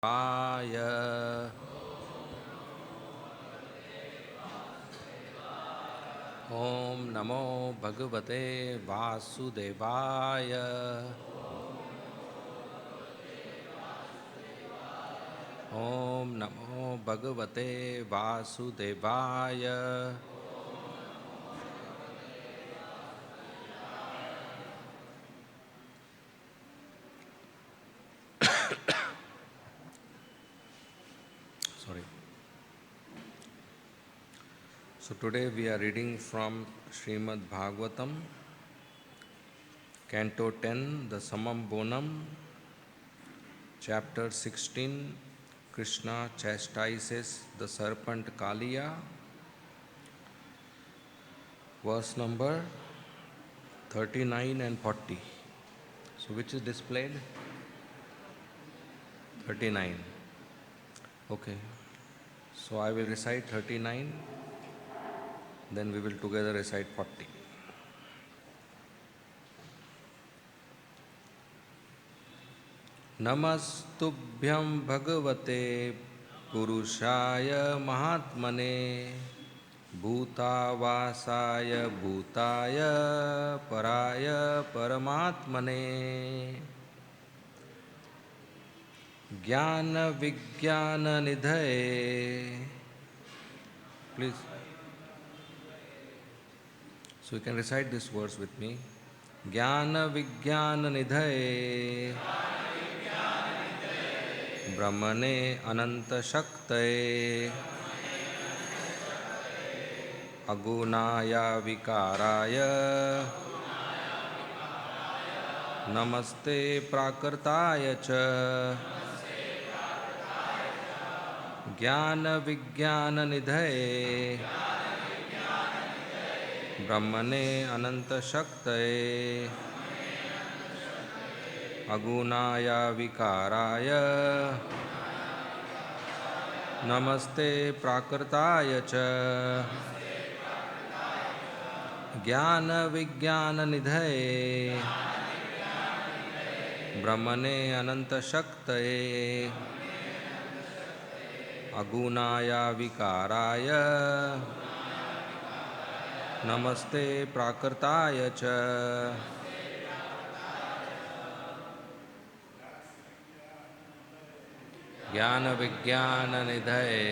वाय ओम नमो भगवते वासुदेवाय। ओम नमो भगवते वासुदेवाय। Sorry. So today we are reading from Srimad Bhagavatam, Canto 10, the Samam Bonam, Chapter 16, Krishna chastises the serpent Kaliya, verse number 39 and 40. So which is displayed? 39. Okay. So I will recite 39, then we will together recite 40. नमस्तुभ्यं भगवते पुरुषाय महात्मने भूतावासाय भूताय पराय परमात्मने ज्ञान विज्ञान निधये. Please. So you can recite this verse with me. ज्ञान विज्ञान निधये ब्रह्मणे अनंत शक्तये अगुणाय विकाराय नमस्ते प्राकृताय च. ज्ञान विज्ञान निधये ब्रह्मणे अनंत शक्तये अगुणाय विकाराय नमस्ते प्राकृताय च. ज्ञान विज्ञान निधये ब्रह्मणे अनंत शक्तये अगुणाय विकाराय नमस्ते प्राकृताय च. ज्ञान विज्ञान निधये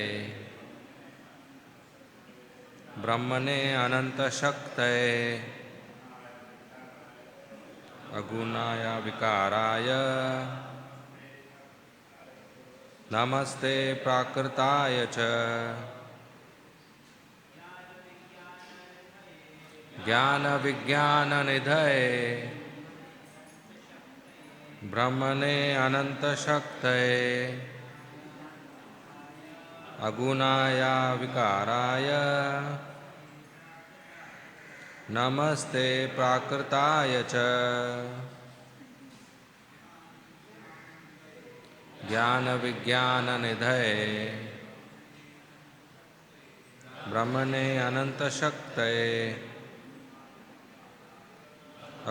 ब्रह्मणे अनंत शक्तये अगुणाय विकाराय नमस्ते प्राकृताय च. ज्ञान विज्ञान निधये ब्रह्मणे अनंत शक्तये अगुणाय विकाराय नमस्ते प्राकृताय च. ज्ञान विज्ञान निधये ब्रह्मणे अनंत शक्तये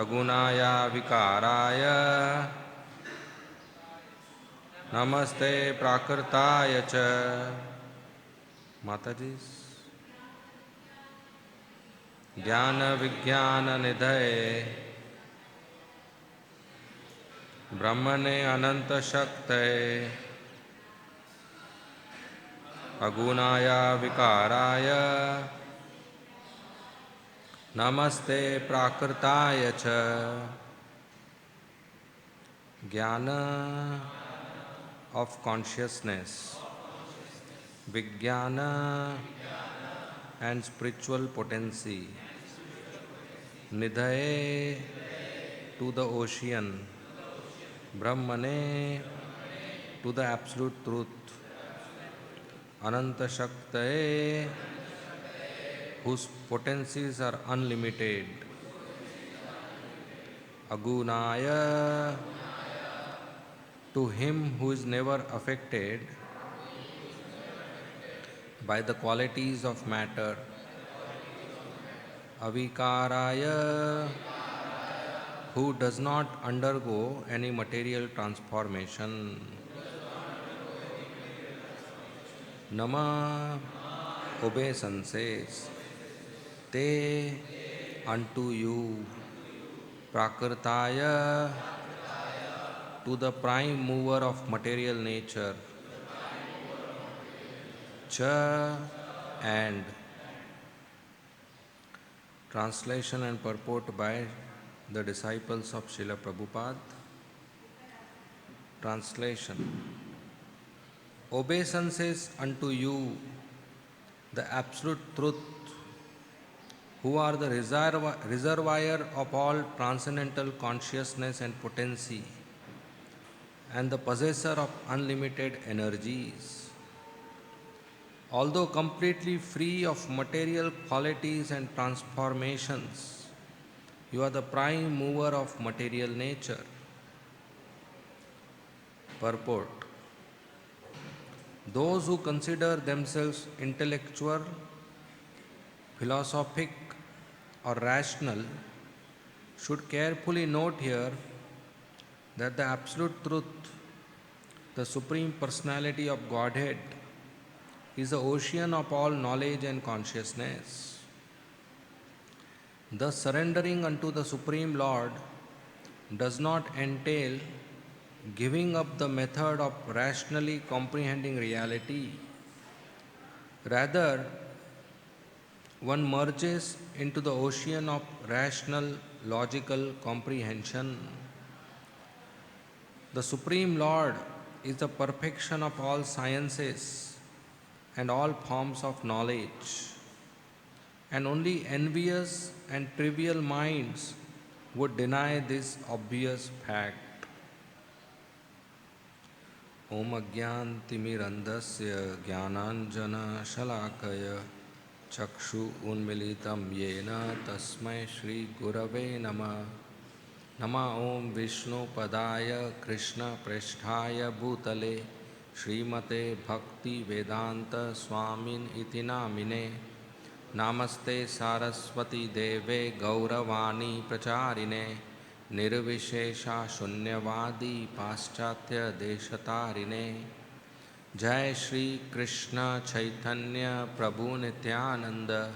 अगुणाय विकाराय नमस्ते प्राकृताय च. माताजी. ज्ञान विज्ञान निधये ब्रह्मणे अनंत शक्तये अगुणाय विकाराय नमस्ते प्राकृताय च. ज्ञान of consciousness, vijnana and spiritual potency, nidhaye to the ocean, brahmane to the absolute truth, ananta shaktaye whose potencies are unlimited, agunaya to him who is never affected by the qualities of matter, avikaraya who does not undergo any material transformation, Nama obeisances, te unto you, Prakritaya, to the prime mover of material nature, Cha and. Translation and purport by the disciples of Srila Prabhupada. Translation. Obeisances unto you, the absolute truth, who are the reservoir of all transcendental consciousness and potency, and the possessor of unlimited energies. Although completely free of material qualities and transformations, you are the prime mover of material nature. Purport. Those who consider themselves intellectual, philosophic, or rational should carefully note here that the Absolute Truth, the Supreme Personality of Godhead, is the ocean of all knowledge and consciousness. Thus, surrendering unto the Supreme Lord does not entail giving up the method of rationally comprehending reality. Rather, one merges into the ocean of rational, logical comprehension. The Supreme Lord is the perfection of all sciences and all forms of knowledge, and only envious and trivial minds would deny this obvious fact. Om Ajnantimirandasya Jnananjana Shalakaya Chakshu Unmilitam Yena Tasmai Shri Gurave Nama Nama Om Vishnu Padaya Krishna Preshthaya Bhutale Srimate Bhakti Vedanta Swamin Iti Namine Namaste Saraswati Deve Gauravani Pracharine Nirvishesha Shunyavadi Paschatya Deshatarine Jai Shri Krishna Chaitanya Prabhu Nityananda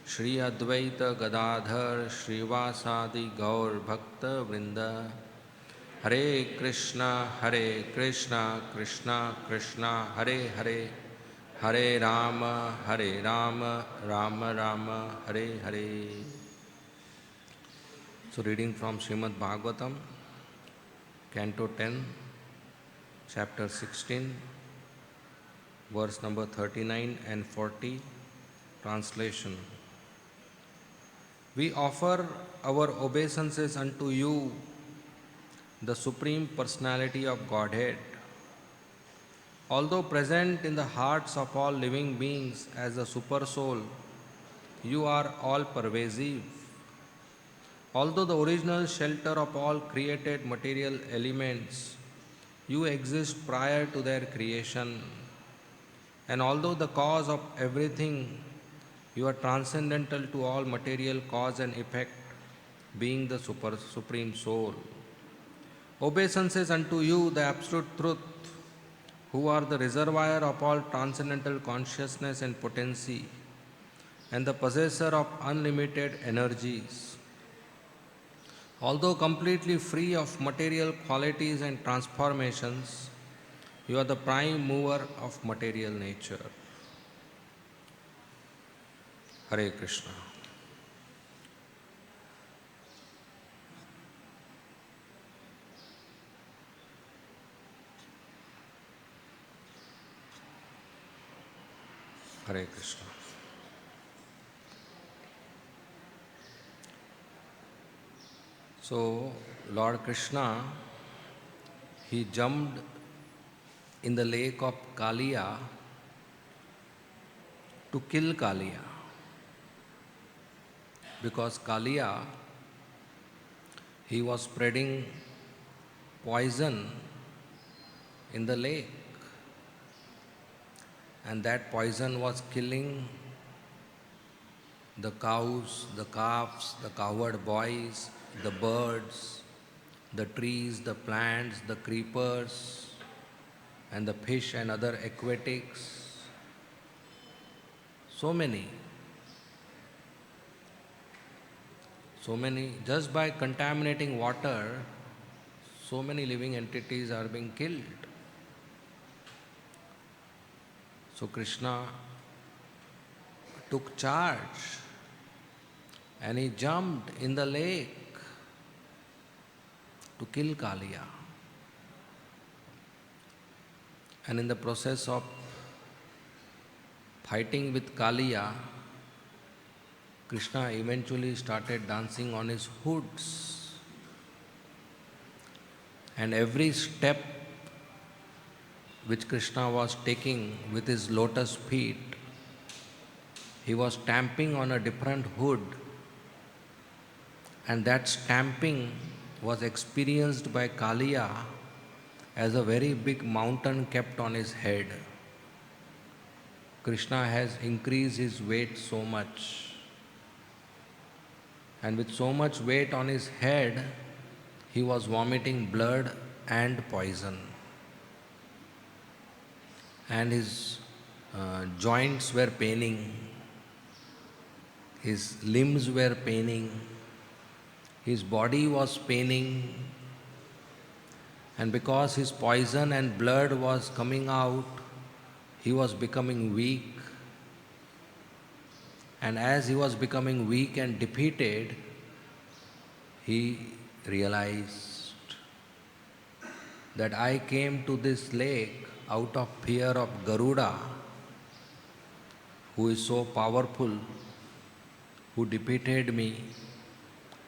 Shri Advaita Gadadhar Srivasadi Gaur Bhakta Vrinda Hare Krishna Krishna Krishna Hare Hare Hare Rama Rama Rama Hare Hare. So reading from Srimad Bhagavatam, Canto 10, Chapter 16, verse number 39 and 40, translation. We offer our obeisances unto you, the Supreme Personality of Godhead. Although present in the hearts of all living beings as the Super Soul, you are all pervasive. Although the original shelter of all created material elements, you exist prior to their creation. And although the cause of everything, you are transcendental to all material cause and effect, being the Supreme Soul. Obeisances unto you, the Absolute Truth, who are the reservoir of all transcendental consciousness and potency, and the possessor of unlimited energies. Although completely free of material qualities and transformations, you are the prime mover of material nature. Hare Krishna. Hare Krishna. So, Lord Krishna, he jumped in the lake of Kaliya to kill Kaliya. Because Kaliya, he was spreading poison in the lake. And that poison was killing the cows, the calves, the cowherd boys, the birds, the trees, the plants, the creepers, and the fish and other aquatics. So many. So many, just by contaminating water, so many living entities are being killed. So Krishna took charge and he jumped in the lake to kill Kaliya. And in the process of fighting with Kaliya, Krishna eventually started dancing on his hoods. And every step which Krishna was taking with his lotus feet, he was stamping on a different hood, and that stamping was experienced by Kaliya as a very big mountain kept on his head. Krishna has increased his weight so much, and with so much weight on his head, he was vomiting blood and poison. And his joints were paining, his limbs were paining, his body was paining, and because his poison and blood was coming out, he was becoming weak. And as he was becoming weak and defeated, he realized that I came to this lake out of fear of Garuda, who is so powerful, who defeated me.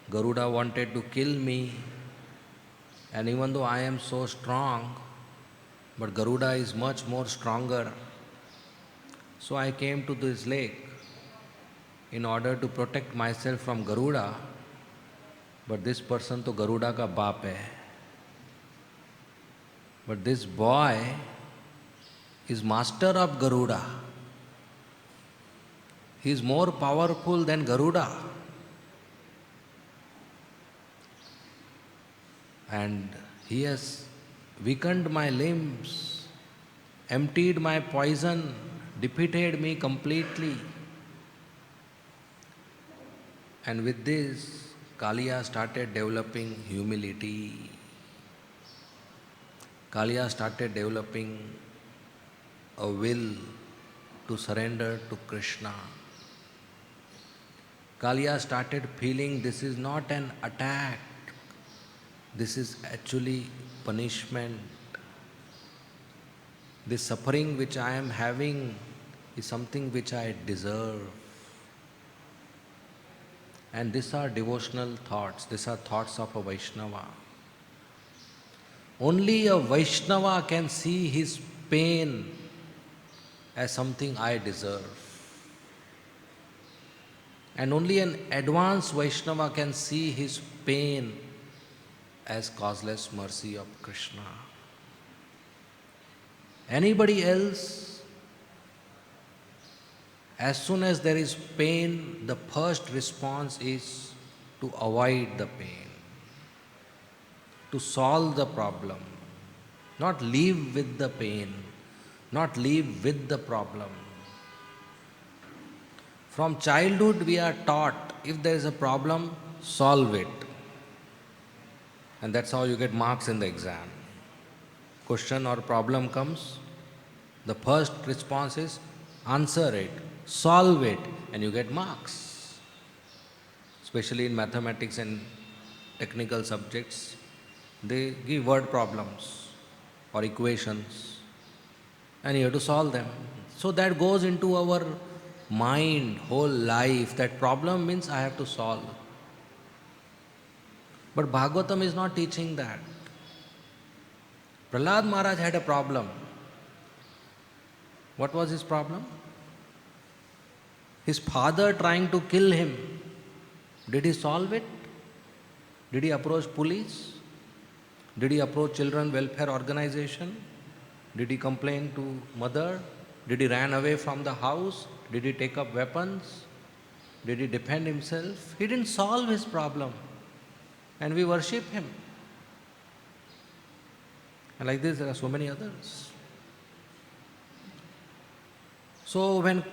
Garuda wanted to kill me, and even though I am so strong, but Garuda is much more stronger. So I came to this lake in order to protect myself from Garuda, but this person to Garuda ka baap hai. But this boy is master of Garuda. He is more powerful than Garuda. And he has weakened my limbs, emptied my poison, defeated me completely. And with this, Kaliya started developing humility. Kaliya started developing a will to surrender to Krishna. Kaliya started feeling this is not an attack, this is actually punishment. This suffering which I am having is something which I deserve. And these are devotional thoughts, these are thoughts of a Vaishnava. Only a Vaishnava can see his pain as something I deserve. And only an advanced Vaishnava can see his pain as causeless mercy of Krishna. Anybody else, as soon as there is pain, the first response is to avoid the pain, to solve the problem, not live with the pain, not live with the problem. From childhood we are taught, if there is a problem, solve it. And that's how you get marks in the exam. Question or problem comes, the first response is answer it, solve it, and you get marks. Especially in mathematics and technical subjects, they give word problems or equations, and you have to solve them. So that goes into our mind, whole life, that problem means I have to solve. But Bhagavatam is not teaching that. Prahlad Maharaj had a problem. What was his problem? His father trying to kill him. Did he solve it? Did he approach police? Did he approach children welfare organization? Did he complain to mother? Did he ran away from the house? Did he take up weapons? Did he defend himself? He didn't solve his problem. And we worship him. And like this, there are so many others. So when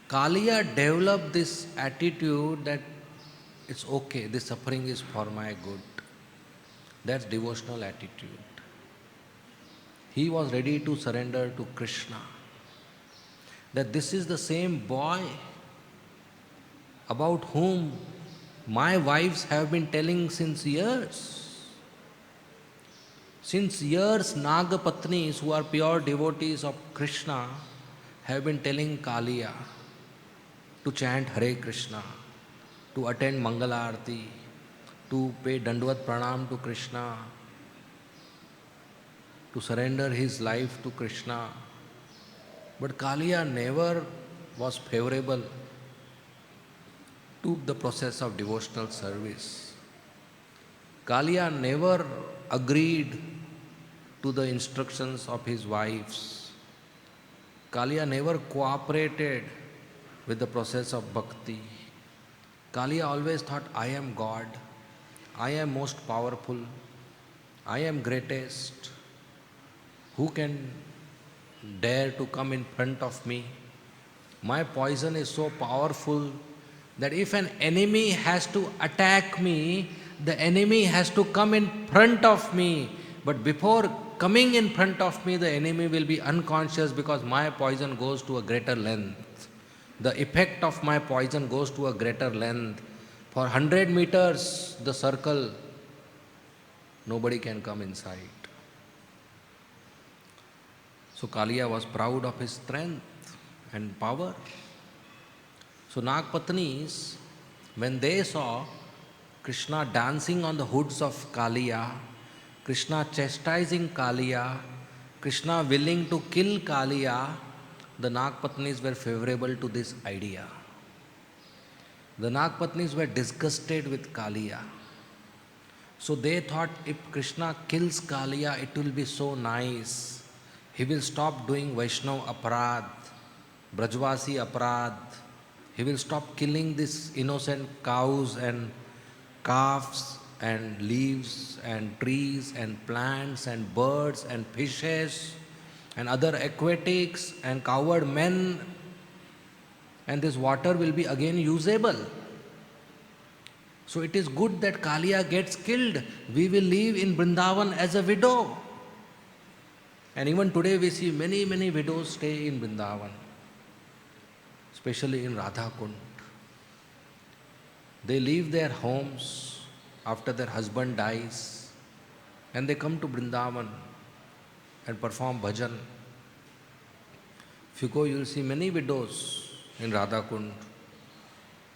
Kaliya developed this attitude that it's okay, this suffering is for my good. That's devotional attitude. He was ready to surrender to Krishna. That this is the same boy about whom my wives have been telling since years. Since years, Nagapatnis, who are pure devotees of Krishna, have been telling Kaliya to chant Hare Krishna, to attend Mangala Arati, to pay Dandvat Pranam to Krishna, to surrender his life to Krishna. But Kaliya never was favorable to the process of devotional service. Kaliya never agreed to the instructions of his wives. Kaliya never cooperated with the process of bhakti. Kaliya always thought, I am God, I am most powerful, I am greatest. Who can dare to come in front of me? My poison is so powerful that if an enemy has to attack me, the enemy has to come in front of me. But before coming in front of me, the enemy will be unconscious because my poison goes to a greater length. The effect of my poison goes to a greater length. For 100 meters, the circle, nobody can come inside. So Kaliya was proud of his strength and power. So Nagpatnis, when they saw Krishna dancing on the hoods of Kaliya, Krishna chastising Kaliya, Krishna willing to kill Kaliya, the Nagpatnis were favorable to this idea. The Nagpatnis were disgusted with Kaliya. So they thought if Krishna kills Kaliya, it will be so nice. He will stop doing Vaishnav aparad, Brajvasi aparad. He will stop killing these innocent cows and calves and leaves and trees and plants and birds and fishes and other aquatics and coward men, and this water will be again usable. So it is good that Kaliya gets killed. We will live in Vrindavan as a widow. And even today we see many, many widows stay in Vrindavan, especially in Radhakund. They leave their homes after their husband dies and they come to Vrindavan and perform bhajan. If you go, you will see many widows in Radhakund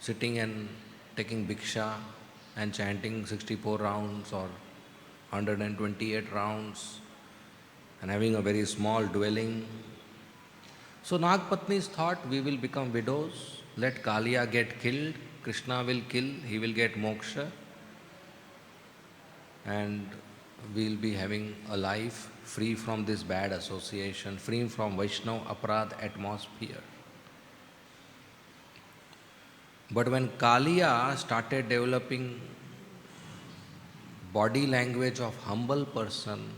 sitting and taking bhiksha and chanting 64 rounds or 128 rounds and having a very small dwelling. So Nagpatnis thought, we will become widows, let Kaliya get killed, Krishna will kill, he will get moksha, and we will be having a life free from this bad association, free from Vaishnav aparad atmosphere. But when Kaliya started developing body language of humble person,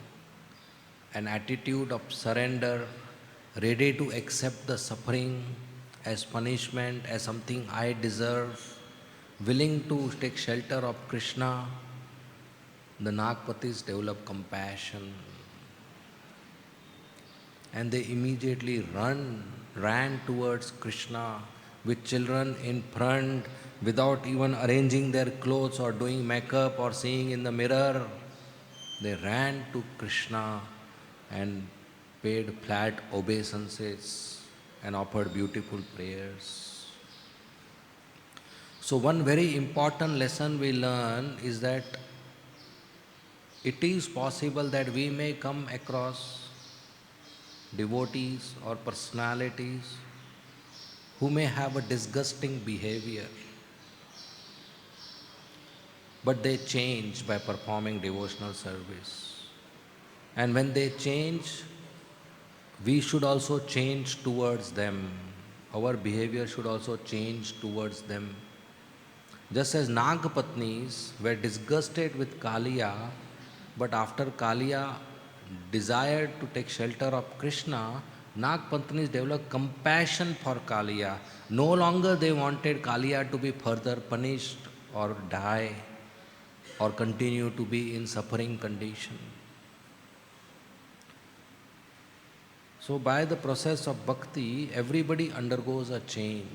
an attitude of surrender, ready to accept the suffering as punishment, as something I deserve, willing to take shelter of Krishna, the Nagpatis develop compassion. And they immediately ran towards Krishna with children in front, without even arranging their clothes or doing makeup or seeing in the mirror. They ran to Krishna and paid flat obeisances and offered beautiful prayers. So one very important lesson we learn is that it is possible that we may come across devotees or personalities who may have a disgusting behavior, but they change by performing devotional service. And when they change, we should also change towards them. Our behavior should also change towards them. Just as Nagpatnis were disgusted with Kaliya, but after Kaliya desired to take shelter of Krishna, Nagpatnis developed compassion for Kaliya. No longer they wanted Kaliya to be further punished or die or continue to be in suffering condition. So by the process of bhakti, everybody undergoes a change.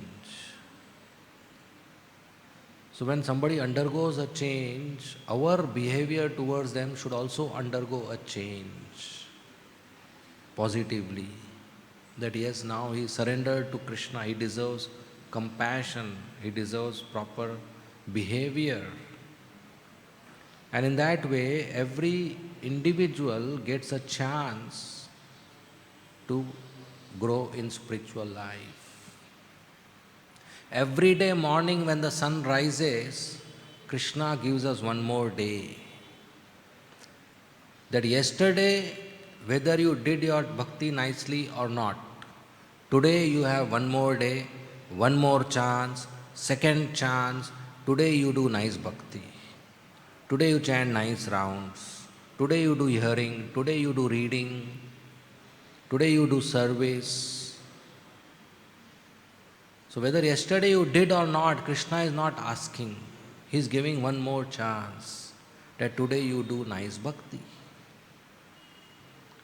So when somebody undergoes a change, our behavior towards them should also undergo a change positively. That yes, now he surrendered to Krishna, he deserves compassion, he deserves proper behavior. And in that way, every individual gets a chance to grow in spiritual life. Every day morning when the sun rises, Krishna gives us one more day. That yesterday, whether you did your bhakti nicely or not, today you have one more day, one more chance, second chance. Today you do nice bhakti. Today you chant nice rounds. Today you do hearing. Today you do reading. Today you do service. So whether yesterday you did or not, Krishna is not asking. He is giving one more chance that today you do nice bhakti.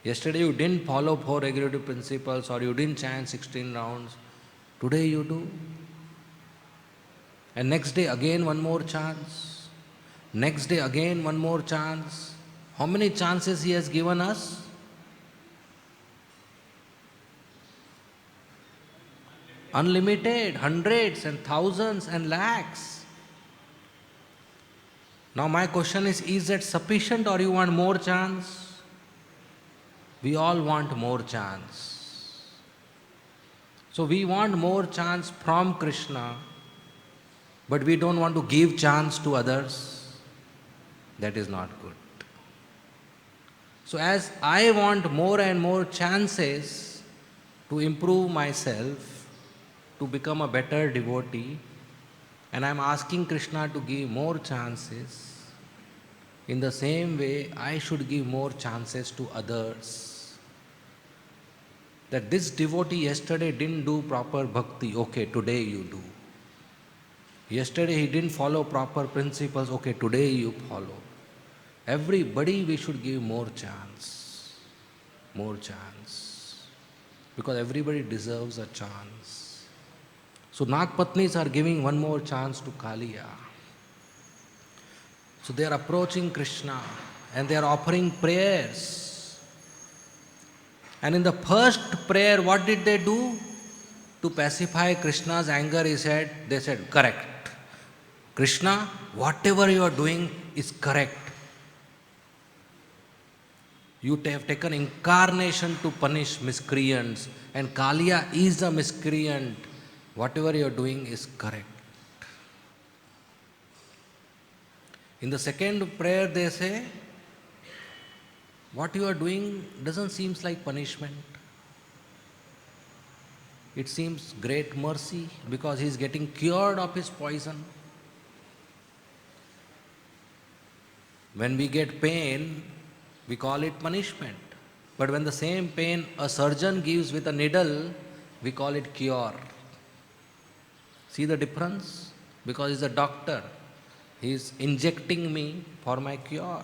Yesterday you didn't follow 4 regulative principles or you didn't chant 16 rounds. Today you do. And next day again one more chance. Next day again one more chance. How many chances he has given us? Unlimited, hundreds and thousands and lakhs. Now my question is that sufficient or you want more chance? We all want more chance. So we want more chance from Krishna, but we don't want to give chance to others. That is not good. So as I want more and more chances to improve myself, to become a better devotee, and I am asking Krishna to give more chances, in the same way I should give more chances to others. That this devotee yesterday didn't do proper bhakti, okay, today you do. Yesterday he didn't follow proper principles, okay, today you follow. Everybody we should give more chance. More chance. Because everybody deserves a chance. So Nagpatnis are giving one more chance to Kaliya. So they are approaching Krishna and they are offering prayers. And in the first prayer, what did they do? To pacify Krishna's anger, they said, correct. Krishna, whatever you are doing is correct. You have taken incarnation to punish miscreants, and Kaliya is a miscreant. Whatever you are doing is correct. In the second prayer, they say, what you are doing doesn't seem like punishment. It seems great mercy because he is getting cured of his poison. When we get pain, we call it punishment. But when the same pain a surgeon gives with a needle, we call it cure. See the difference? Because he's a doctor. He is injecting me for my cure.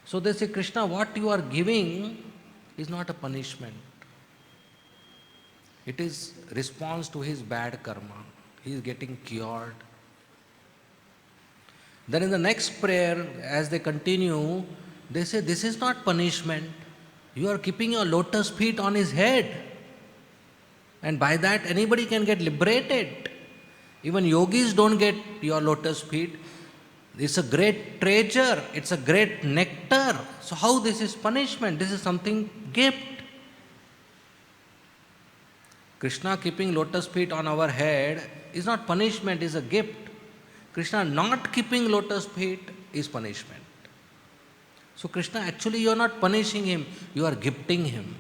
So they say, Krishna, what you are giving is not a punishment. It is response to his bad karma. He is getting cured. Then in the next prayer, as they continue, they say, this is not punishment. You are keeping your lotus feet on his head. And by that, anybody can get liberated. Even yogis don't get your lotus feet. It's a great treasure. It's a great nectar. So how this is punishment? This is something gift. Krishna keeping lotus feet on our head is not punishment, is a gift. Krishna not keeping lotus feet is punishment. So Krishna, actually you are not punishing him, you are gifting him.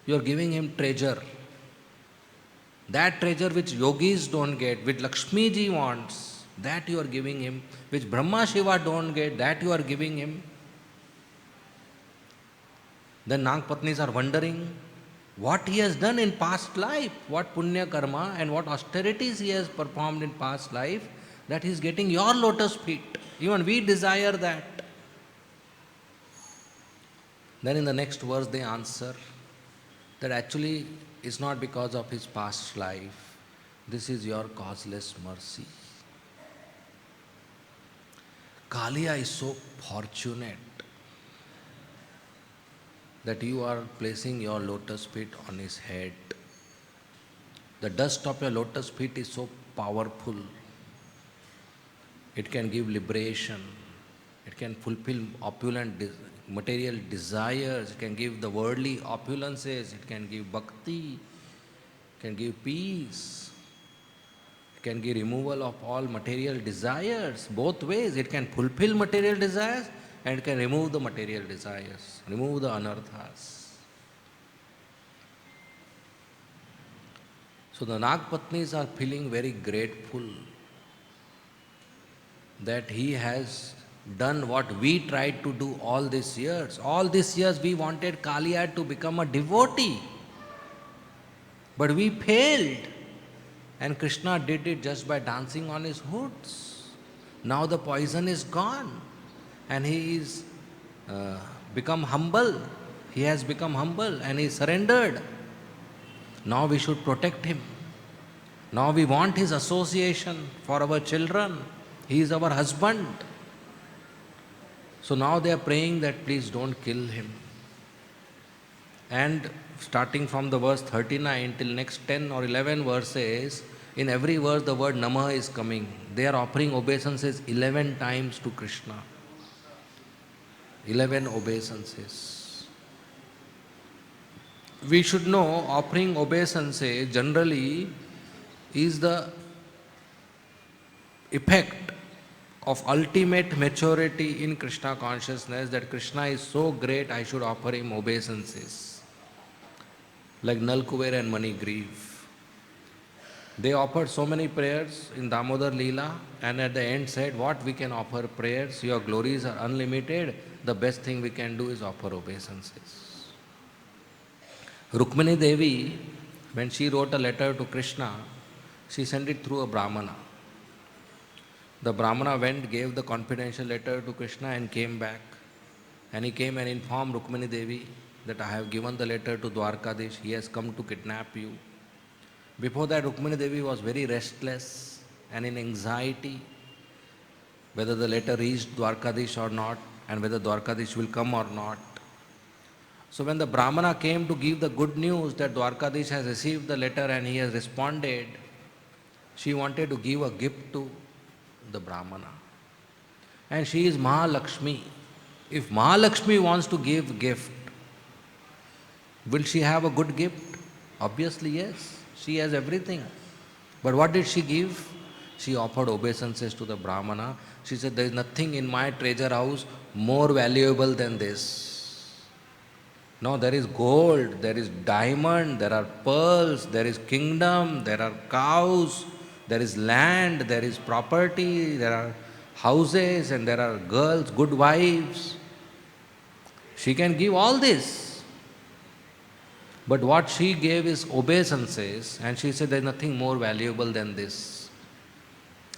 You are giving him treasure. That treasure which yogis don't get, which Lakshmi ji wants, that you are giving him. Which Brahma Shiva don't get, that you are giving him. Then Nagpatnis are wondering, what he has done in past life, what punya karma and what austerities he has performed in past life, that he is getting your lotus feet. Even we desire that. Then in the next verse they answer that actually it's not because of his past life. This is your causeless mercy. Kalia is so fortunate that you are placing your lotus feet on his head. The dust of your lotus feet is so powerful. It can give liberation. It can fulfill opulent material desires. It can give the worldly opulences. It can give bhakti. It can give peace. It can give removal of all material desires. Both ways. It can fulfill material desires and it can remove the material desires, remove the anarthas. So the Nagpatnis are feeling very grateful that he has done what we tried to do all these years. All these years we wanted Kaliya to become a devotee, but we failed. And Krishna did it just by dancing on his hoods. Now the poison is gone and he is become humble. He has become humble and he surrendered. Now we should protect him. Now we want his association for our children. He is our husband. So now they are praying that please don't kill him. And starting from the verse 39 till next 10 or 11 verses, in every verse the word Namah is coming. They are offering obeisances 11 times to Krishna. 11 obeisances. We should know offering obeisances generally is the effect of ultimate maturity in Krishna consciousness, that Krishna is so great I should offer him obeisances. Like Nalkuver and Manigriv. They offered so many prayers in Damodar Leela and at the end said, what we can offer prayers, your glories are unlimited, the best thing we can do is offer obeisances. Rukmini Devi, when she wrote a letter to Krishna, she sent it through a Brahmana. The Brahmana went, gave the confidential letter to Krishna and came back. And he came and informed Rukmini Devi that I have given the letter to Dwarkadish, he has come to kidnap you. Before that, Rukmini Devi was very restless and in anxiety whether the letter reached Dwarkadish or not and whether Dwarkadish will come or not. So when the Brahmana came to give the good news that Dwarkadish has received the letter and he has responded, she wanted to give a gift to the Brahmana. And she is Mahalakshmi. If Mahalakshmi wants to give gift, will she have a good gift? Obviously yes. She has everything. But what did she give? She offered obeisances to the Brahmana. She said, there is nothing in my treasure house more valuable than this. No, there is gold, there is diamond, there are pearls, there is kingdom, there are cows, there is land, there is property, there are houses and there are girls, good wives. She can give all this. But what she gave is obeisances, and she said there is nothing more valuable than this.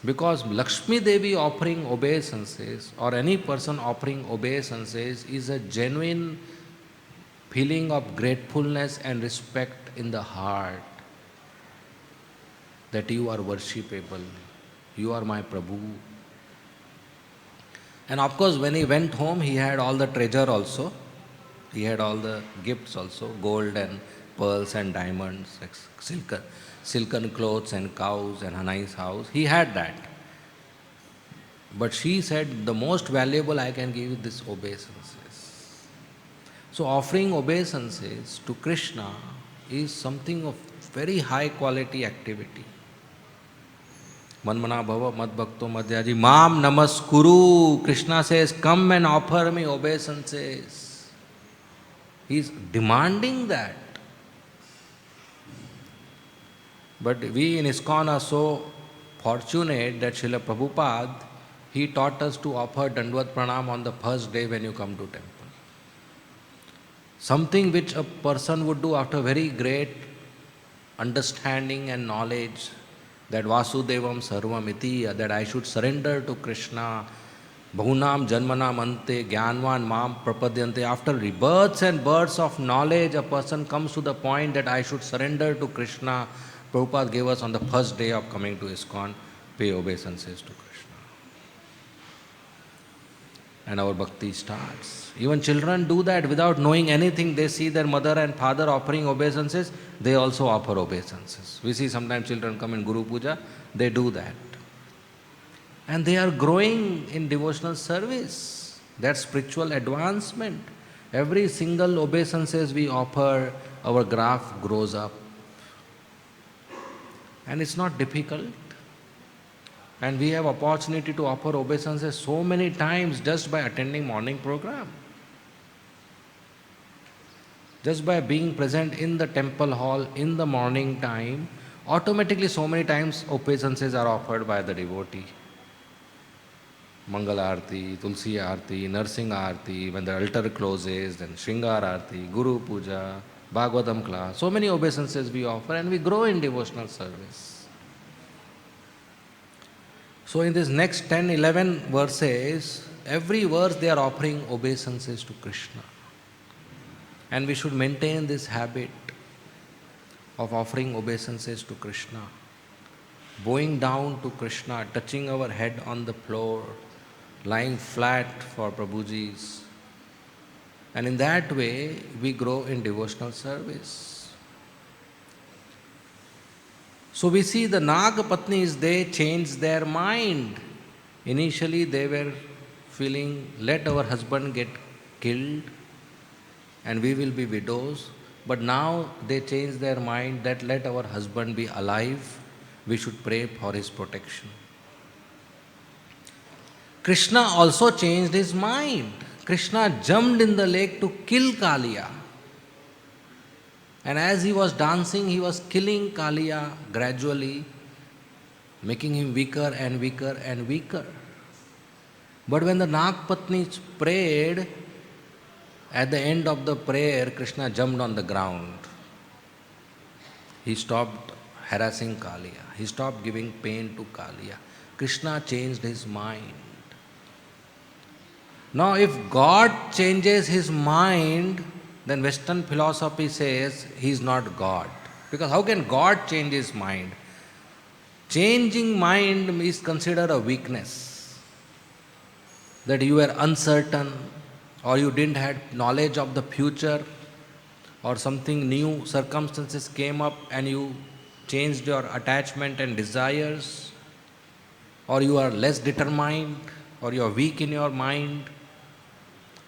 Because Lakshmi Devi offering obeisances or any person offering obeisances is a genuine feeling of gratefulness and respect in the heart that you are worshipable, you are my Prabhu. And of course when he went home he had all the treasure also. He had all the gifts also, gold and pearls and diamonds, silken clothes and cows and a nice house. He had that. But she said, the most valuable I can give is this obeisances. So offering obeisances to Krishna is something of very high quality activity. Manmana bhava mad bhakto madhyaji mam namaskuru. Krishna says, come and offer me obeisances. He is demanding that. But we in ISKCON are so fortunate that Srila Prabhupada, he taught us to offer Dandvat Pranam on the first day when you come to temple. something which a person would do after very great understanding and knowledge that Vasudevam Sarvam Iti, that I should surrender to Krishna, Bahunam Janmanam Ante, Gyanvan Mam Prapadyante. After rebirths and births of knowledge, a person comes to the point that I should surrender to Krishna. Prabhupada gave us on the first day of coming to ISKCON, pay obeisances to Krishna. And our bhakti starts. Even children do that without knowing anything. They see their mother and father offering obeisances, they also offer obeisances. We see sometimes children come in Guru Puja, they do that. And they are growing in devotional service. That's spiritual advancement. Every single obeisances we offer, our graph grows up. And it's not difficult. And we have opportunity to offer obeisances so many times just by attending morning program. Just by being present in the temple hall in the morning time, automatically so many times obeisances are offered by the devotee. Mangala Arti, Tulsi Arti, Narsingh Arti, when the altar closes, then Shringar Arti, Guru Puja, Bhagavatam class, so many obeisances we offer and we grow in devotional service. So in this next 10, 11 verses, every verse they are offering obeisances to Krishna. And we should maintain this habit of offering obeisances to Krishna. Bowing down to Krishna, touching our head on the floor, lying flat for Prabhuji's. And in that way, we grow in devotional service. So we see the Nagapatnis, they changed their mind. Initially they were feeling, let our husband get killed and we will be widows. But now they changed their mind that let our husband be alive, we should pray for his protection. Krishna also changed his mind. Krishna jumped in the lake to kill Kaliya. And as he was dancing, he was killing Kaliya gradually, making him weaker and weaker and weaker. But when the Nagpatnis prayed, at the end of the prayer, Krishna jumped on the ground. He stopped harassing Kaliya. He stopped giving pain to Kaliya. Krishna changed his mind. Now, if God changes his mind, then Western philosophy says he is not God. Because how can God change his mind? Changing mind is considered a weakness. That you were uncertain, or you didn't have knowledge of the future, or something new circumstances came up and you changed your attachment and desires, or you are less determined, or you are weak in your mind.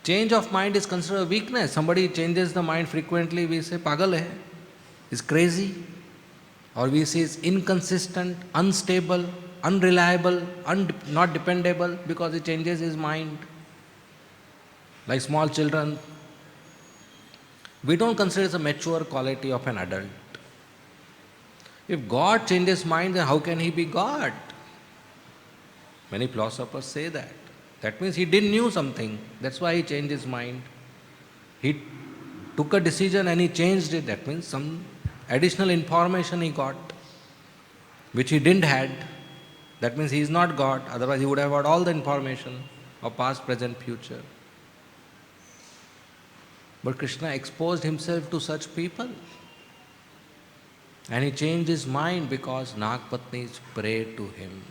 Change of mind is considered a weakness. Somebody changes the mind frequently, we say pagal hai, is crazy, or we say is inconsistent, unstable, unreliable, not dependable, because he changes his mind. Like small children, we don't consider it a mature quality of an adult. If God changes mind, then how can he be God? Many philosophers say that. That means he didn't knew something. That's why he changed his mind. He took a decision and he changed it. That means some additional information he got, which he didn't had. That means he is not God. Otherwise he would have got all the information of past, present, future. But Krishna exposed himself to such people. And he changed his mind because Nagpatnis prayed to him.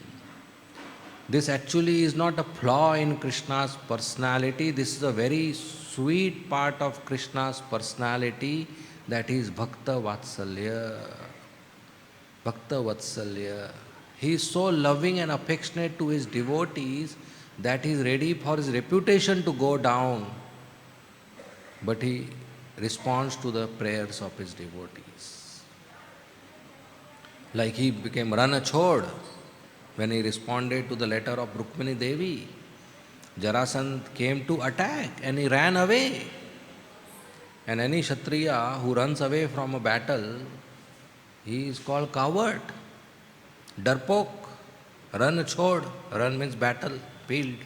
This actually is not a flaw in Krishna's personality. This is a very sweet part of Krishna's personality, that is Bhakta Vatsalya. Bhakta Vatsalya. He is so loving and affectionate to his devotees that he is ready for his reputation to go down. But he responds to the prayers of his devotees. Like he became Ranachod when he responded to the letter of Rukmini Devi. Jarasandh came to attack and he ran away. And any Kshatriya who runs away from a battle, he is called coward, darpok, Ranachod. Ran means battle, field.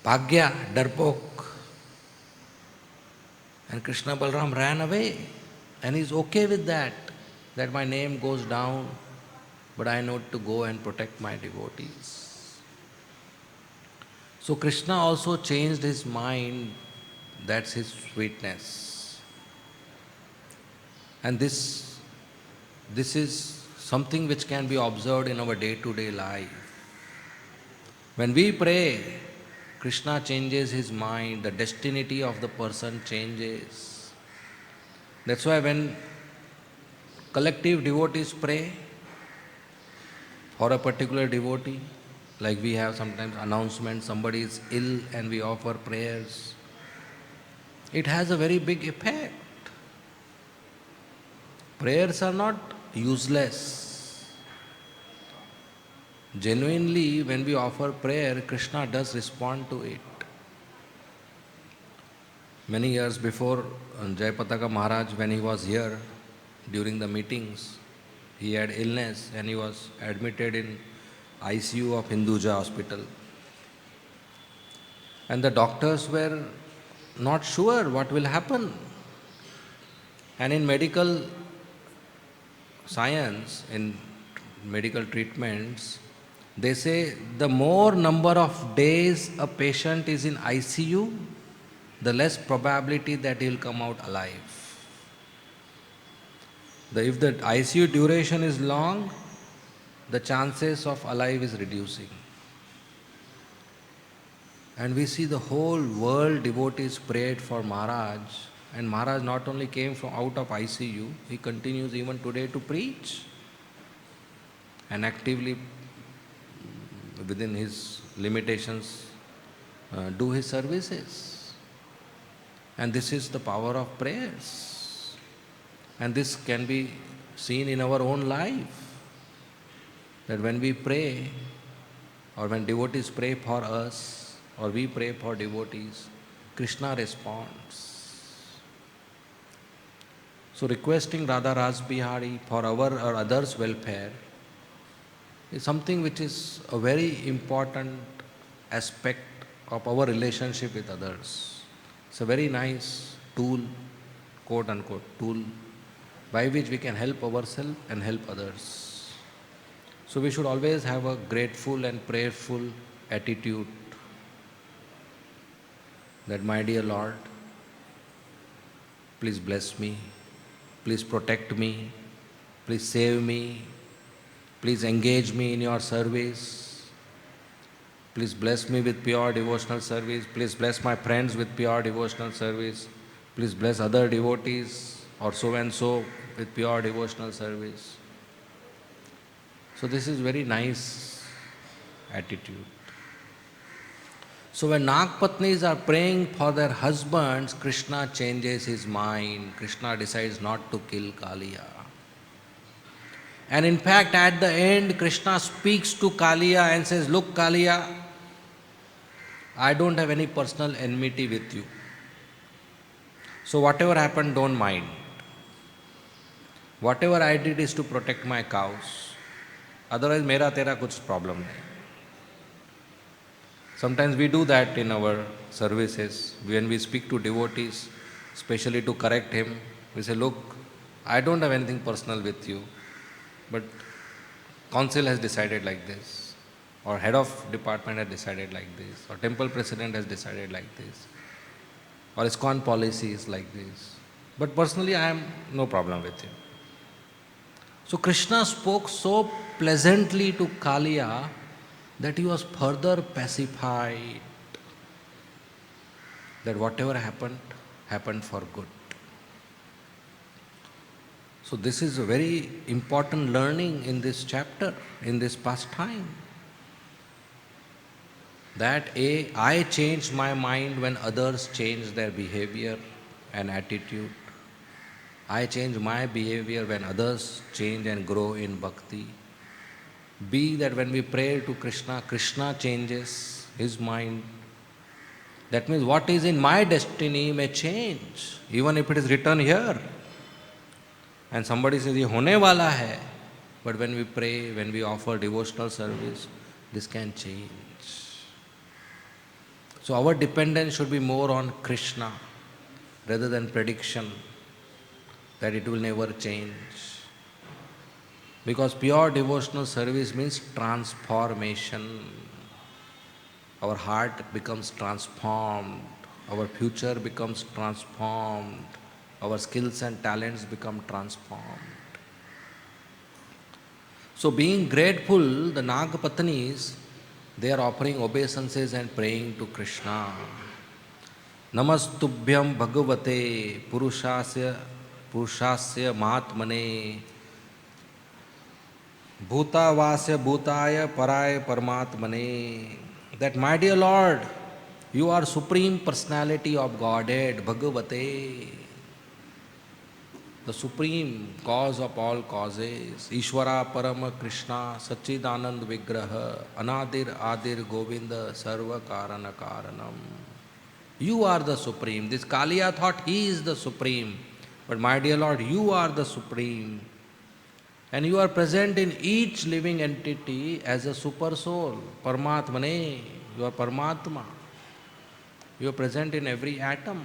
Bhagya, darpok. And Krishna Balram ran away. And he's okay with that my name goes down, but I need to go and protect my devotees. So Krishna also changed his mind, that's his sweetness. And this is something which can be observed in our day-to-day life. When we pray, Krishna changes his mind, the destiny of the person changes. That's why when collective devotees pray for a particular devotee, like we have sometimes announcements, somebody is ill and we offer prayers, it has a very big effect. Prayers are not useless. Genuinely, when we offer prayer, Krishna does respond to it. Many years before, Jayapataka Maharaj, when he was here during the meetings, he had illness and he was admitted in ICU of Hinduja hospital. And the doctors were not sure what will happen. And in medical science, in medical treatments, they say the more number of days a patient is in ICU, the less probability that he will come out alive. If the ICU duration is long, the chances of alive is reducing. And we see the whole world devotees prayed for Maharaj, and Maharaj not only came from out of ICU, he continues even today to preach and actively within his limitations do his services. And this is the power of prayers. And this can be seen in our own life, that when we pray or when devotees pray for us or we pray for devotees, Krishna responds. So requesting Radha Rasbihari for our or others' welfare is something which is a very important aspect of our relationship with others. It's a very nice tool, quote unquote, tool by which we can help ourselves and help others. So we should always have a grateful and prayerful attitude that, my dear Lord, please bless me, please protect me, please save me, please engage me in your service, please bless me with pure devotional service, please bless my friends with pure devotional service, please bless other devotees or so and so with pure devotional service. So this is very nice attitude. So when Nagpatnis are praying for their husbands, Krishna changes his mind. Krishna decides not to kill Kaliya. And in fact, at the end, Krishna speaks to Kaliya and says, look Kaliya, I don't have any personal enmity with you. So whatever happened, don't mind. Whatever I did is to protect my cows. Otherwise, mera tera kuch problem nahi. Sometimes we do that in our services. When we speak to devotees, especially to correct him, we say, look, I don't have anything personal with you, but council has decided like this, or head of department has decided like this, or temple president has decided like this, or ISKCON policy is like this. But personally, I am no problem with him. So Krishna spoke so pleasantly to Kaliya that he was further pacified, that whatever happened, happened for good. So this is a very important learning in this chapter, in this pastime. That I change my mind when others change their behavior and attitude. I change my behavior when others change and grow in bhakti. B, that when we pray to Krishna, Krishna changes his mind. That means what is in my destiny may change, even if it is written here. And somebody says, ye hone wala hai. But when we pray, when we offer devotional service, this can change. So our dependence should be more on Krishna. rather than prediction that it will never change. Because pure devotional service means transformation. Our heart becomes transformed, our future becomes transformed, our skills and talents become transformed. So, being grateful, the Nagapatanis, they are offering obeisances and praying to Krishna. Namastubhyam Bhagavate Purushasya Mahatmane Bhutavasya Bhutaya Paraya Paramatmane. That, my dear Lord, you are Supreme Personality of Godhead, Bhagavate, the Supreme Cause of all causes, Ishvara Parama Krishna, Sachidanand Vigraha, Anadir Adir Govinda, Sarva Karana Karanam. You are the Supreme. This Kaliya thought he is the Supreme. But my dear Lord, you are the Supreme. And you are present in each living entity as a super soul, Paramatmane. You are Paramatma. You are present in every atom,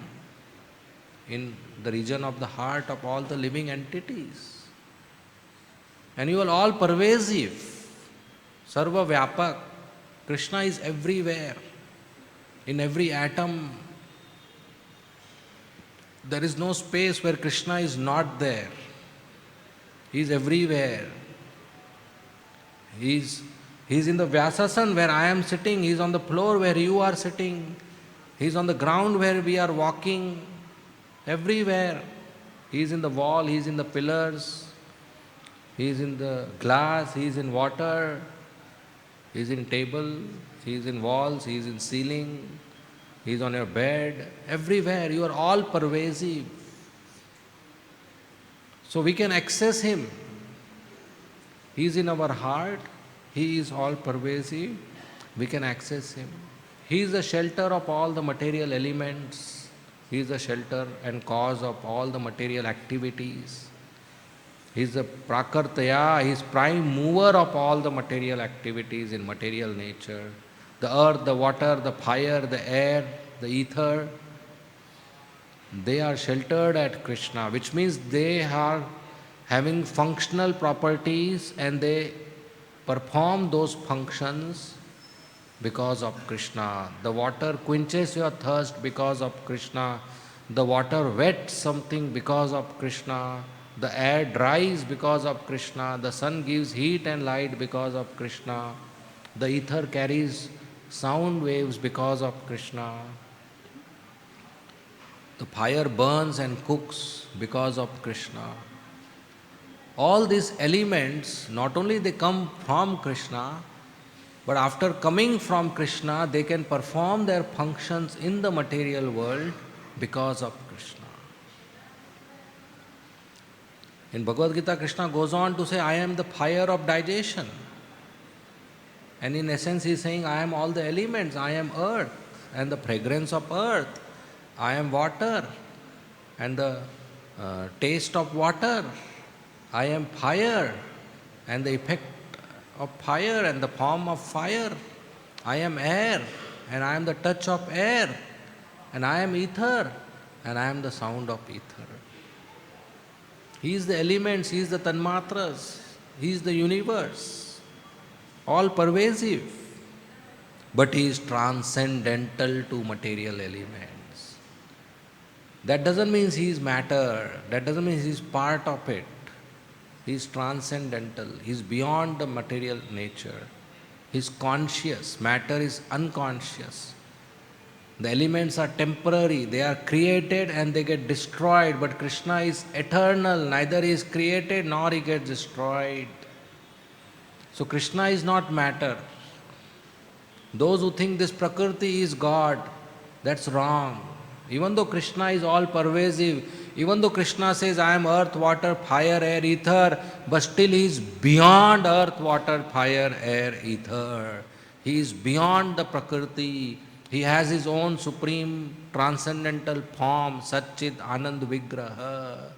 in the region of the heart of all the living entities. And you are all pervasive, Sarva Vyapak. Krishna is everywhere, in every atom. There is no space where Krishna is not there. He is everywhere. He is in the Vyasasan where I am sitting. He is on the floor where you are sitting. He is on the ground where we are walking. Everywhere. He is in the wall. He is in the pillars. He is in the glass. He is in water. He is in table. He is in walls. He is in ceiling. He is on your bed. Everywhere. You are all pervasive. So we can access Him. He is in our heart. He is all pervasive. We can access Him. He is the shelter of all the material elements. He is the shelter and cause of all the material activities. He is the Prakartaya. He is prime mover of all the material activities in material nature. The earth, the water, the fire, the air, the ether, they are sheltered at Krishna, which means they are having functional properties and they perform those functions because of Krishna. The water quenches your thirst because of Krishna. The water wets something because of Krishna. The air dries because of Krishna. The sun gives heat and light because of Krishna. The ether carries sound waves because of Krishna. The fire burns and cooks because of Krishna. All these elements, not only they come from Krishna, but after coming from Krishna, they can perform their functions in the material world because of Krishna. In Bhagavad Gita, Krishna goes on to say, I am the fire of digestion. And in essence, he is saying, I am all the elements. I am earth and the fragrance of earth. I am water and the taste of water. I am fire and the effect of fire and the form of fire. I am air and I am the touch of air. And I am ether and I am the sound of ether. He is the elements, he is the tanmatras, he is the universe, all pervasive. But he is transcendental to material elements. That doesn't mean he is matter, that doesn't mean he is part of it. He is transcendental, he is beyond the material nature. He is conscious, matter is unconscious. The elements are temporary, they are created and they get destroyed, but Krishna is eternal, neither he is created nor he gets destroyed. So Krishna is not matter. Those who think this Prakriti is God, that's wrong. Even though Krishna is all pervasive, even though Krishna says, I am earth, water, fire, air, ether, but still he is beyond earth, water, fire, air, ether. He is beyond the Prakriti. He has his own supreme transcendental form, Satchit Anand Vigraha.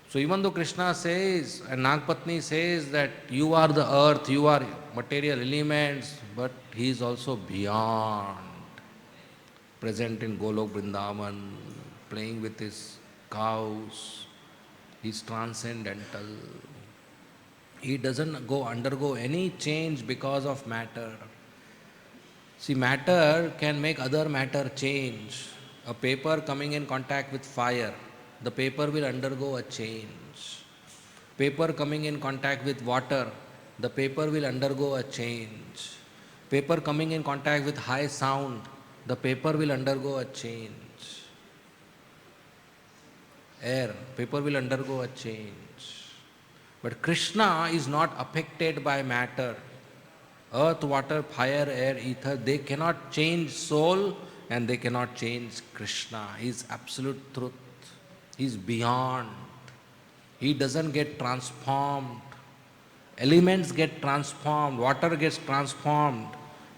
So even though Krishna says, and Nagpatni says that you are the earth, you are material elements, but he is also beyond, present in Golok Vrindavan. playing with his cows. He's transcendental. He doesn't undergo any change because of matter. See, matter can make other matter change. A paper coming in contact with fire, the paper will undergo a change. Paper coming in contact with water, the paper will undergo a change. Paper coming in contact with high sound, the paper will undergo a change. Air, paper will undergo a change. But Krishna is not affected by matter. Earth, water, fire, air, ether, they cannot change soul and they cannot change Krishna. He is absolute truth. He is beyond. He doesn't get transformed. Elements get transformed, water gets transformed.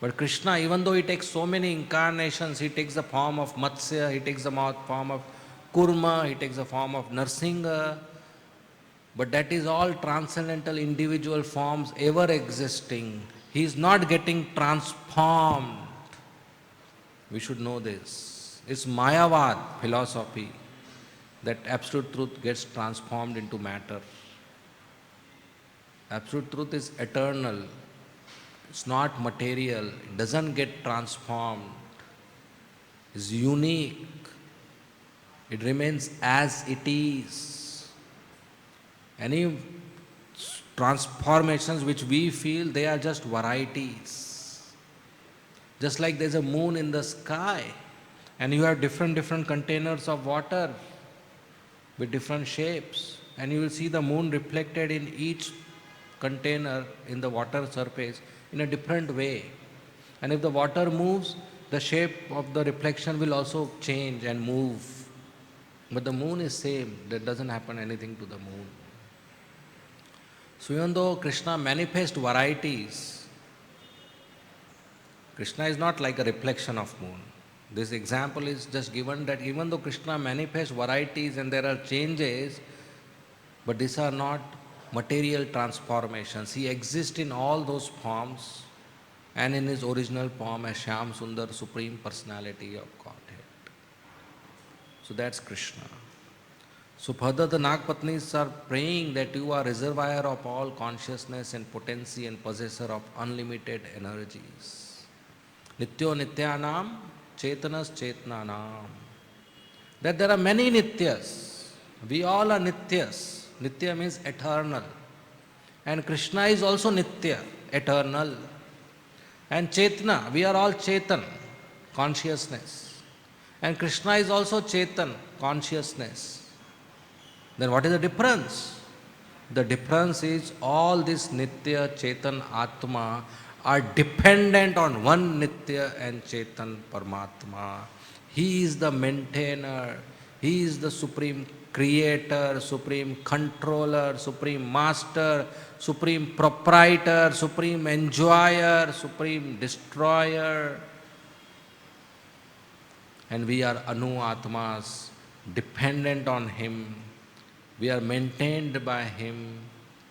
But Krishna, even though he takes so many incarnations, he takes the form of Matsya, he takes the form of Kurma, he takes the form of Narsingha, but that is all transcendental individual forms ever existing. He is not getting transformed. We should know this. It's Mayavad philosophy that absolute truth gets transformed into matter. Absolute truth is eternal. It's not material. It doesn't get transformed. It's unique. It remains as it is. Any transformations which we feel, they are just varieties. Just like there's a moon in the sky and you have different containers of water with different shapes, and you will see the moon reflected in each container in the water surface in a different way. And if the water moves, the shape of the reflection will also change and move. But the moon is same. There doesn't happen anything to the moon. So even though Krishna manifests varieties, Krishna is not like a reflection of moon. This example is just given that even though Krishna manifests varieties and there are changes, but these are not material transformations. He exists in all those forms and in his original form as Shyam Sundar, Supreme Personality of Godhead. So that's Krishna. So further the Nagpatnis are praying that you are reservoir of all consciousness and potency and possessor of unlimited energies. Nityo Nityanam, Chetanas Chetnanam. That there are many Nityas. We all are Nityas. Nitya means eternal. And Krishna is also Nitya, eternal. And Chetna, we are all Chetan, consciousness. And Krishna is also Chetan, consciousness. Then what is the difference? The difference is all this Nitya, Chetan, Atma are dependent on one Nitya and Chetan Paramatma. He is the maintainer, he is the supreme creator, supreme controller, supreme master, supreme proprietor, supreme enjoyer, supreme destroyer. And we are Anu Atmas, dependent on him. We are maintained by him,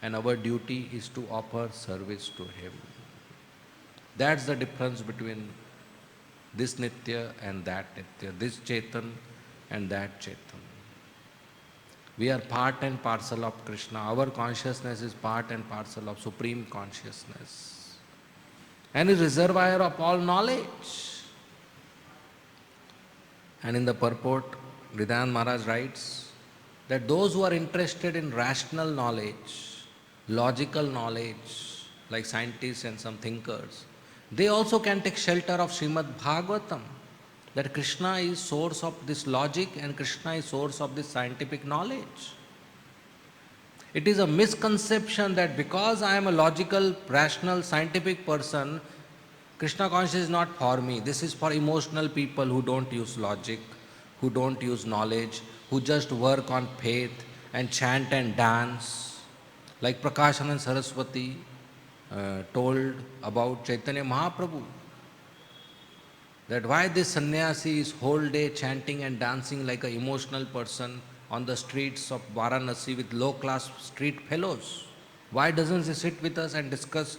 and our duty is to offer service to him. That's the difference between this Nitya and that Nitya, this Chetan and that Chetan. We are part and parcel of Krishna. Our consciousness is part and parcel of Supreme Consciousness and is reservoir of all knowledge. And in the purport, Hridayanand Maharaj writes that those who are interested in rational knowledge, logical knowledge, like scientists and some thinkers, they also can take shelter of Srimad Bhagavatam, that Krishna is source of this logic and Krishna is source of this scientific knowledge. It is a misconception that because I am a logical, rational, scientific person, Krishna consciousness is not for me. This is for emotional people who don't use logic, who don't use knowledge, who just work on faith and chant and dance. Like Prakashanand Saraswati told about Chaitanya Mahaprabhu, that why this sannyasi is whole day chanting and dancing like an emotional person on the streets of Varanasi with low class street fellows. Why doesn't he sit with us and discuss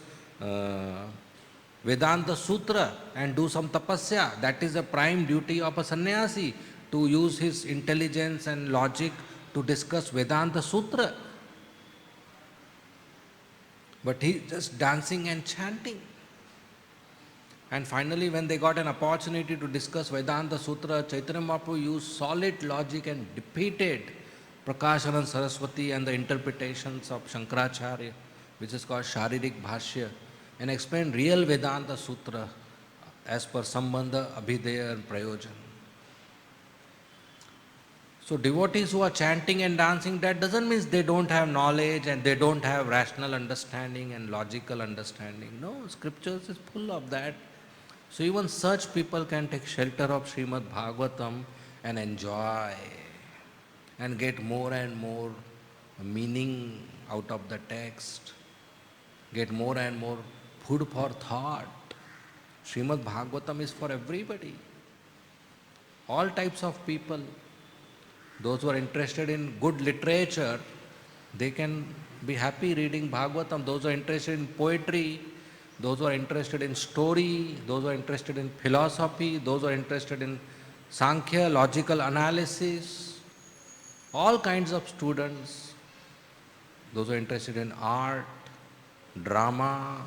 Vedanta Sutra and do some tapasya? That is the prime duty of a sannyasi. to use his intelligence and logic to discuss Vedanta Sutra. But he's just dancing and chanting. And finally, when they got an opportunity to discuss Vedanta Sutra, Chaitanya Mahaprabhu used solid logic and defeated Prakashanand Saraswati and the interpretations of Shankaracharya, which is called Sharirik Bhashya, and explained real Vedanta Sutra as per Sambandha, Abhidheya and Prayojan. So devotees who are chanting and dancing, that doesn't mean they don't have knowledge and they don't have rational understanding and logical understanding. No, scriptures is full of that. So even such people can take shelter of Srimad Bhagavatam and enjoy and get more and more meaning out of the text, get more and more food for thought. Srimad Bhagavatam is for everybody, all types of people. Those who are interested in good literature, they can be happy reading Bhagavatam. Those who are interested in poetry, those who are interested in story, those who are interested in philosophy, those who are interested in Sankhya, logical analysis, all kinds of students, those who are interested in art, drama,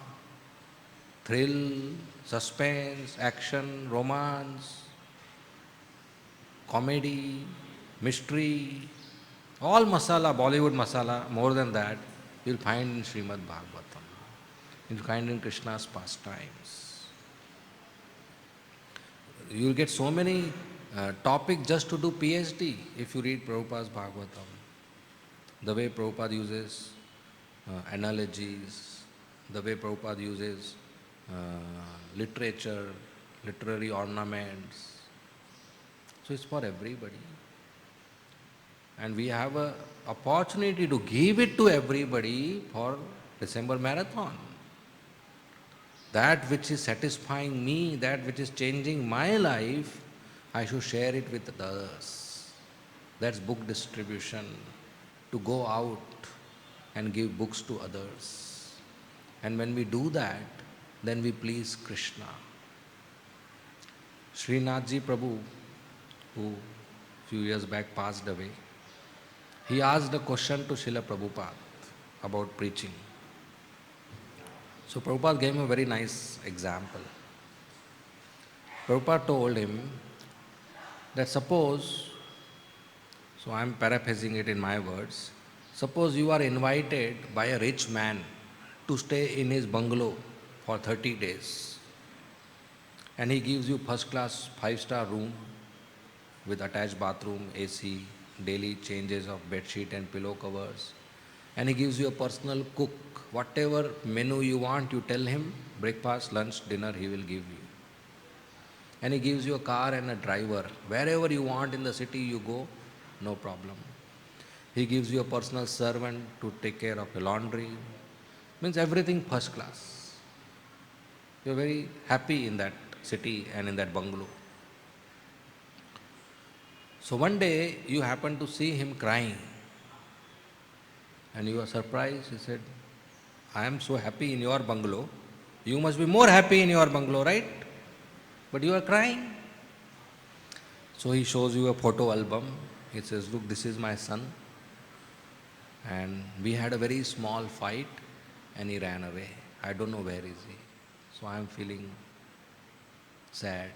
thrill, suspense, action, romance, comedy, mystery, all masala, Bollywood masala, more than that, you'll find in Srimad Bhagavatam. You'll find in Krishna's pastimes. You'll get so many topics just to do PhD if you read Prabhupada's Bhagavatam. The way Prabhupada uses analogies, the way Prabhupada uses literature, literary ornaments. So it's for everybody. And we have an opportunity to give it to everybody for December Marathon. That which is satisfying me, that which is changing my life, I should share it with others. That's book distribution, to go out and give books to others. And when we do that, then we please Krishna. Srinathji Prabhu, who few years back passed away, he asked a question to Srila Prabhupada about preaching. So Prabhupada gave him a very nice example. Prabhupada told him that suppose, so I am paraphrasing it in my words, suppose you are invited by a rich man to stay in his bungalow for 30 days and he gives you first class 5-star room with attached bathroom, AC, daily changes of bed sheet and pillow covers, and he gives you a personal cook. Whatever menu you want, you tell him, breakfast, lunch, dinner, he will give you. And he gives you a car and a driver. Wherever you want in the city you go, no problem. He gives you a personal servant to take care of the laundry. Means everything first class. You are very happy in that city and in that bungalow. So one day you happen to see him crying and you are surprised. He said, I am so happy in your bungalow. You must be more happy in your bungalow, right? But you are crying. So he shows you a photo album. He says, look, this is my son. And we had a very small fight and he ran away. I don't know where is he. So I am feeling sad.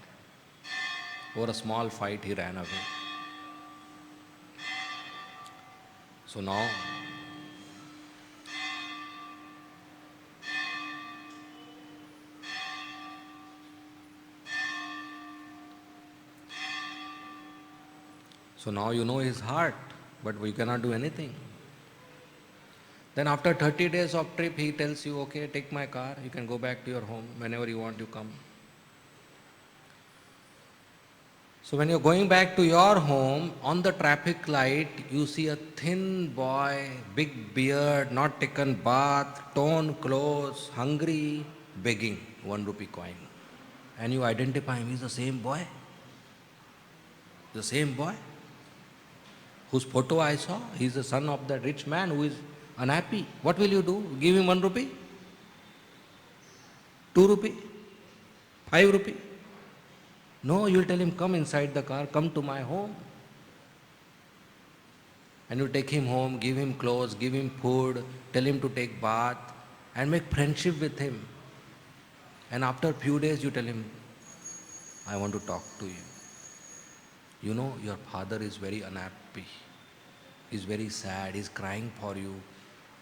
Over a small fight he ran away. So now, you know his heart, but we cannot do anything. Then after 30 days of trip, he tells you, okay, take my car, you can go back to your home, whenever you want you come. So when you're going back to your home, on the traffic light, you see a thin boy, big beard, not taken bath, torn clothes, hungry, begging 1 rupee coin. And you identify him, he's the same boy. The same boy whose photo I saw. He's the son of that rich man who is unhappy. What will you do? Give him 1 rupee? 2 rupee? 5 rupee? No, you'll tell him, come inside the car, come to my home. And you take him home, give him clothes, give him food, tell him to take bath, and make friendship with him. And after a few days, you tell him, I want to talk to you. You know, your father is very unhappy. He's very sad. He's crying for you.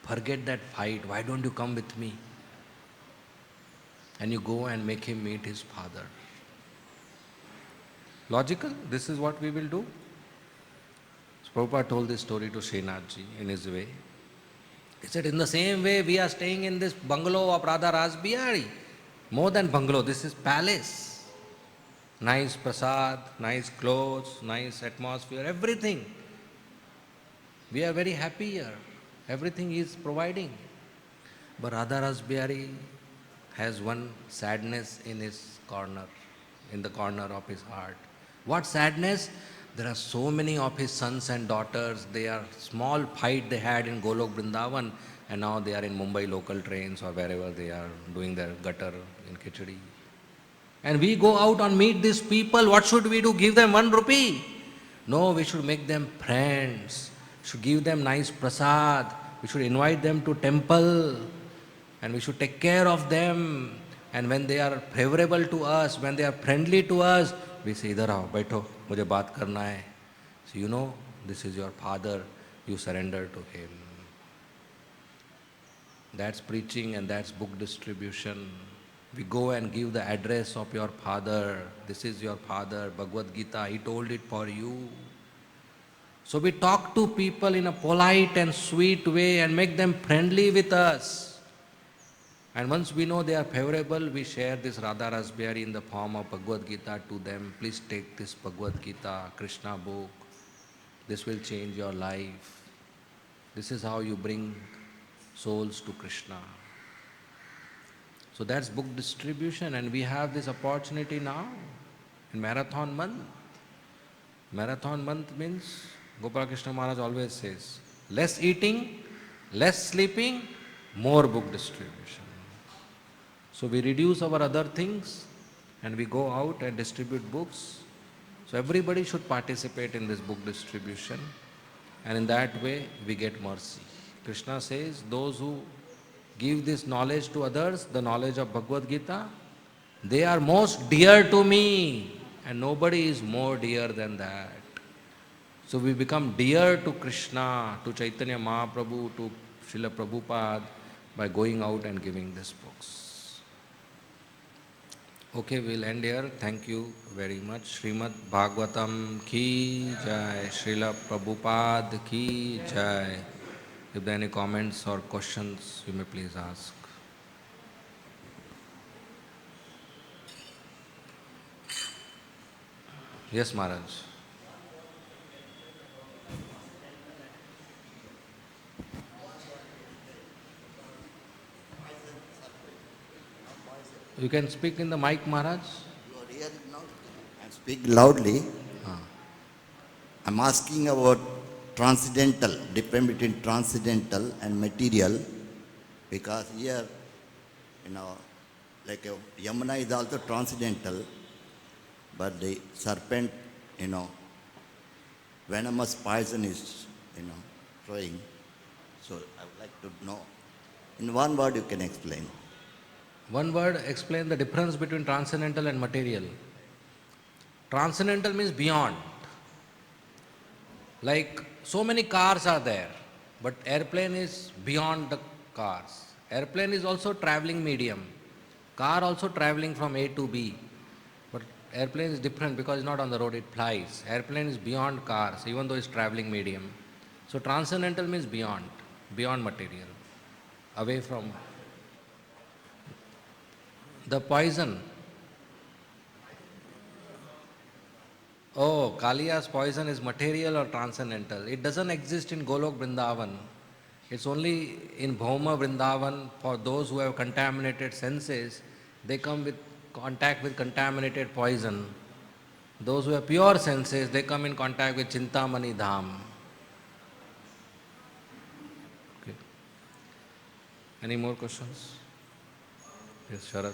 Forget that fight. Why don't you come with me? And you go and make him meet his father. Logical? This is what we will do. So Prabhupada told this story to Srinathji in his way. He said, in the same way, we are staying in this bungalow of Radha Rasbihari. More than bungalow, this is palace. Nice prasad, nice clothes, nice atmosphere, everything. We are very happy here. Everything is providing. But Radha Rasbihari has one sadness in his corner, in the corner of his heart. What sadness? There are so many of his sons and daughters. They are small fight they had in Golok Vrindavan, and now they are in Mumbai local trains or wherever they are doing their gutter in Khichdi. And we go out and meet these people. What should we do? Give them 1 rupee? No, we should make them friends. We should give them nice prasad. We should invite them to temple. And we should take care of them. And when they are favorable to us, when they are friendly to us, we say, idhar aao, baitho, mujhe baat karna hai. So you know, this is your father, you surrender to him. That's preaching and that's book distribution. We go and give the address of your father. This is your father, Bhagavad Gita, he told it for you. So we talk to people in a polite and sweet way and make them friendly with us. And once we know they are favorable, we share this Radha Rasbihari in the form of Bhagavad Gita to them. Please take this Bhagavad Gita, Krishna book. This will change your life. This is how you bring souls to Krishna. So that's book distribution, and we have this opportunity now in Marathon Month. Marathon Month means, Gopal Krishna Maharaj always says, less eating, less sleeping, more book distribution. So we reduce our other things and we go out and distribute books. So everybody should participate in this book distribution, and in that way we get mercy. Krishna says, those who give this knowledge to others, the knowledge of Bhagavad Gita, they are most dear to me, and nobody is more dear than that. So we become dear to Krishna, to Chaitanya Mahaprabhu, to Srila Prabhupada by going out and giving these books. Okay, we'll end here. Thank you very much. Srimad Bhagavatam ki jai, Srila Prabhupada ki jai. If there are any comments or questions, you may please ask. Yes, Maharaj. You can speak in the mic, Maharaj. You are here now and speak loudly. I'm asking about transcendental, difference between transcendental and material, because here, like Yamuna is also transcendental, but the serpent, venomous poison is, throwing. So I would like to know, in one word you can explain. One word, explain the difference between transcendental and material. Transcendental means beyond. Like so many cars are there, but airplane is beyond the cars. Airplane is also traveling medium. Car also traveling from A to B. But airplane is different because it's not on the road, it flies. Airplane is beyond cars, even though it's traveling medium. So transcendental means beyond, beyond material, away from the poison. Oh, Kaliya's poison is material or transcendental? It doesn't exist in Golok Vrindavan. It's only in Bhauma Vrindavan for those who have contaminated senses. They come with contact with contaminated poison. Those who have pure senses, they come in contact with Chintamani Dham. Okay. Any more questions? Yes, Sharad.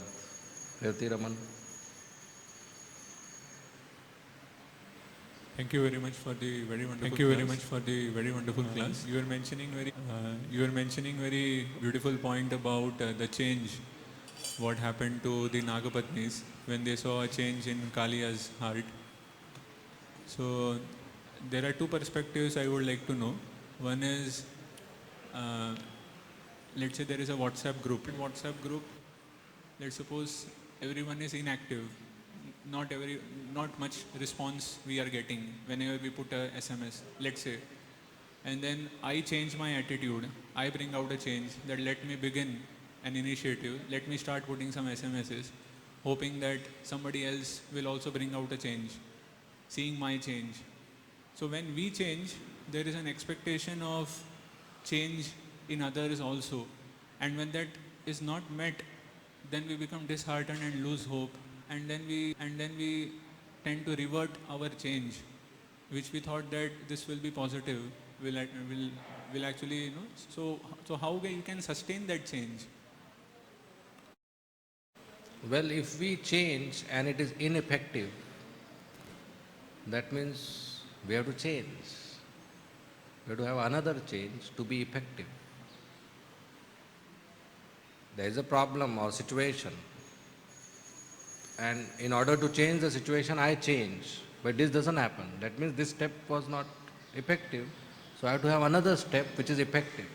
Revati Raman. Thank you very much for the very wonderful. Thank you very much for the very wonderful class. You were mentioning very beautiful point about the change, what happened to the Nagapatnis when they saw a change in Kaliya's heart. So there are two perspectives I would like to know. One is, uh, let's say there is a WhatsApp group. In WhatsApp group, let's suppose everyone is inactive. Not much response we are getting whenever we put a SMS. Let's say, and then I change my attitude. I bring out a change that let me begin an initiative. Let me start putting some SMSs, hoping that somebody else will also bring out a change, seeing my change. So when we change, there is an expectation of change in others also. And when that is not met, then we become disheartened and lose hope. And then we tend to revert our change, which we thought that this will be positive, will actually, so how you can sustain that change? Well, if we change and it is ineffective, that means we have to change. We have to have another change to be effective. There is a problem or situation, and in order to change the situation, I change. But this doesn't happen. That means this step was not effective, so I have to have another step which is effective.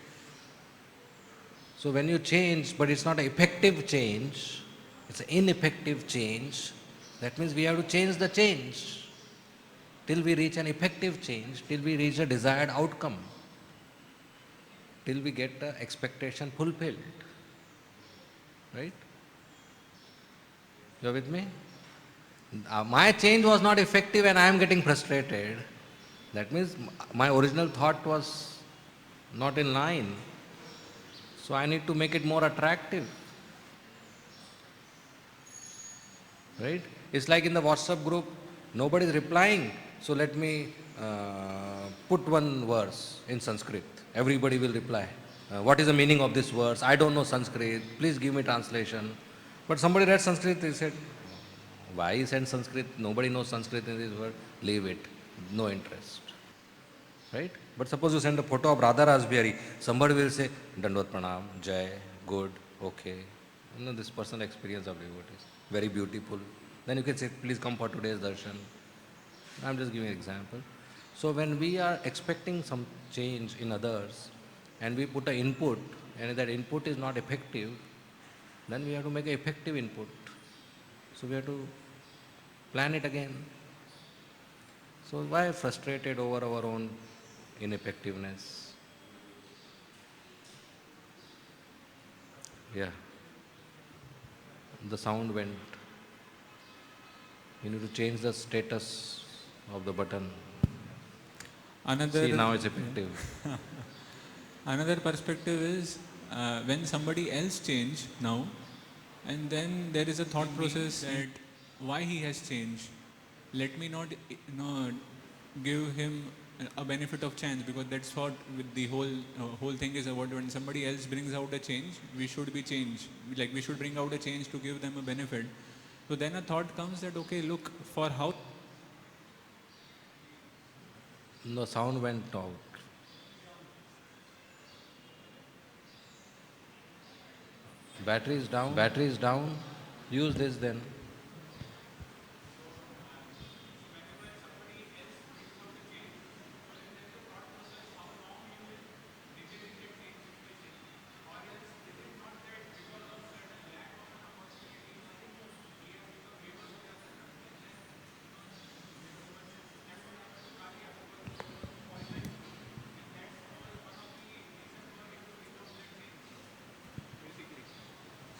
So when you change, but it's not an effective change, it's an ineffective change, that means we have to change the change till we reach an effective change, till we reach a desired outcome, till we get the expectation fulfilled. Right? You are with me? My change was not effective and I am getting frustrated. That means my original thought was not in line. So I need to make it more attractive. Right? It's like in the WhatsApp group, nobody is replying. So let me put one verse in Sanskrit. Everybody will reply. What is the meaning of this verse? I don't know Sanskrit. Please give me translation. But somebody read Sanskrit, they said, why he sent Sanskrit? Nobody knows Sanskrit in this word. Leave it. No interest. Right? But suppose you send a photo of Radha Raspberry, somebody will say, Dandvat Pranam, Jai, good, okay. You know, this personal experience of devotees. Very beautiful. Then you can say, please come for today's darshan. I'm just giving an example. So when we are expecting some change in others and we put an input and that input is not effective, then we have to make an effective input. So we have to plan it again. So why frustrated over our own ineffectiveness? Yeah. The sound went. You need to change the status of the button. See, now it's effective. Another perspective is when somebody else change now, and then there is a thought process that why he has changed. Let me not give him a benefit of chance, because that's what with the whole thing is about. When somebody else brings out a change, we should be changed. Like we should bring out a change to give them a benefit. So then a thought comes that okay, look, for how The sound went out. Battery is down. Battery is down. Use this then.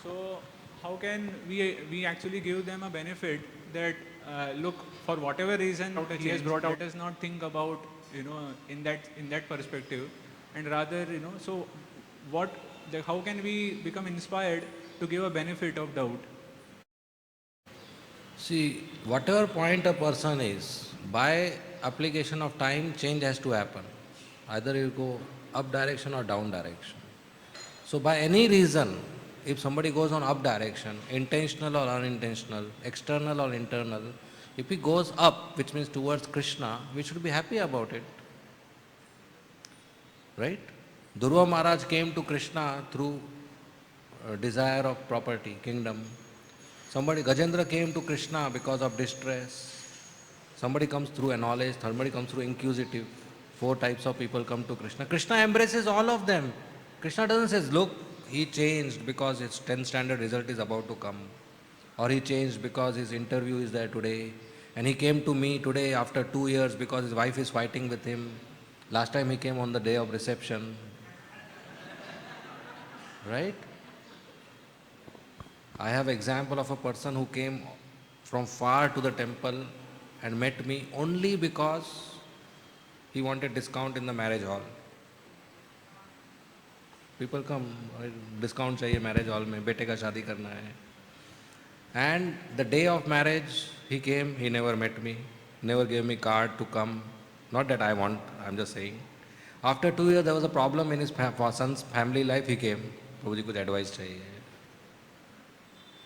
So how can we actually give them a benefit that look, for whatever reason he has brought out, let us not think about in that perspective, and rather so how can we become inspired to give a benefit of doubt? See, whatever point a person is, by application of time, change has to happen. Either you go up direction or down direction. So by any reason, if somebody goes on up direction, intentional or unintentional, external or internal, If he goes up, which means towards Krishna, we should be happy about it. Right? Dhruva Maharaj came to Krishna through desire of property, kingdom. Gajendra came to Krishna because of distress. Somebody comes through a knowledge, somebody comes through inquisitive. 4 types of people come to Krishna. Krishna embraces all of them. Krishna doesn't say, look, he changed because his 10th standard result is about to come. Or he changed because his interview is there today. And he came to me today after 2 years because his wife is fighting with him. Last time he came on the day of reception. Right? I have example of a person who came from far to the temple and met me only because he wanted discount in the marriage hall. People come, discount chahiye marriage hall mein, bete ka shaadi karna hai. And the day of marriage, he came, he never met me, never gave me card to come. Not that I want, I'm just saying. After 2 years, there was a problem in his son's family life, he came. Prabhuji, kuch advice chahiye.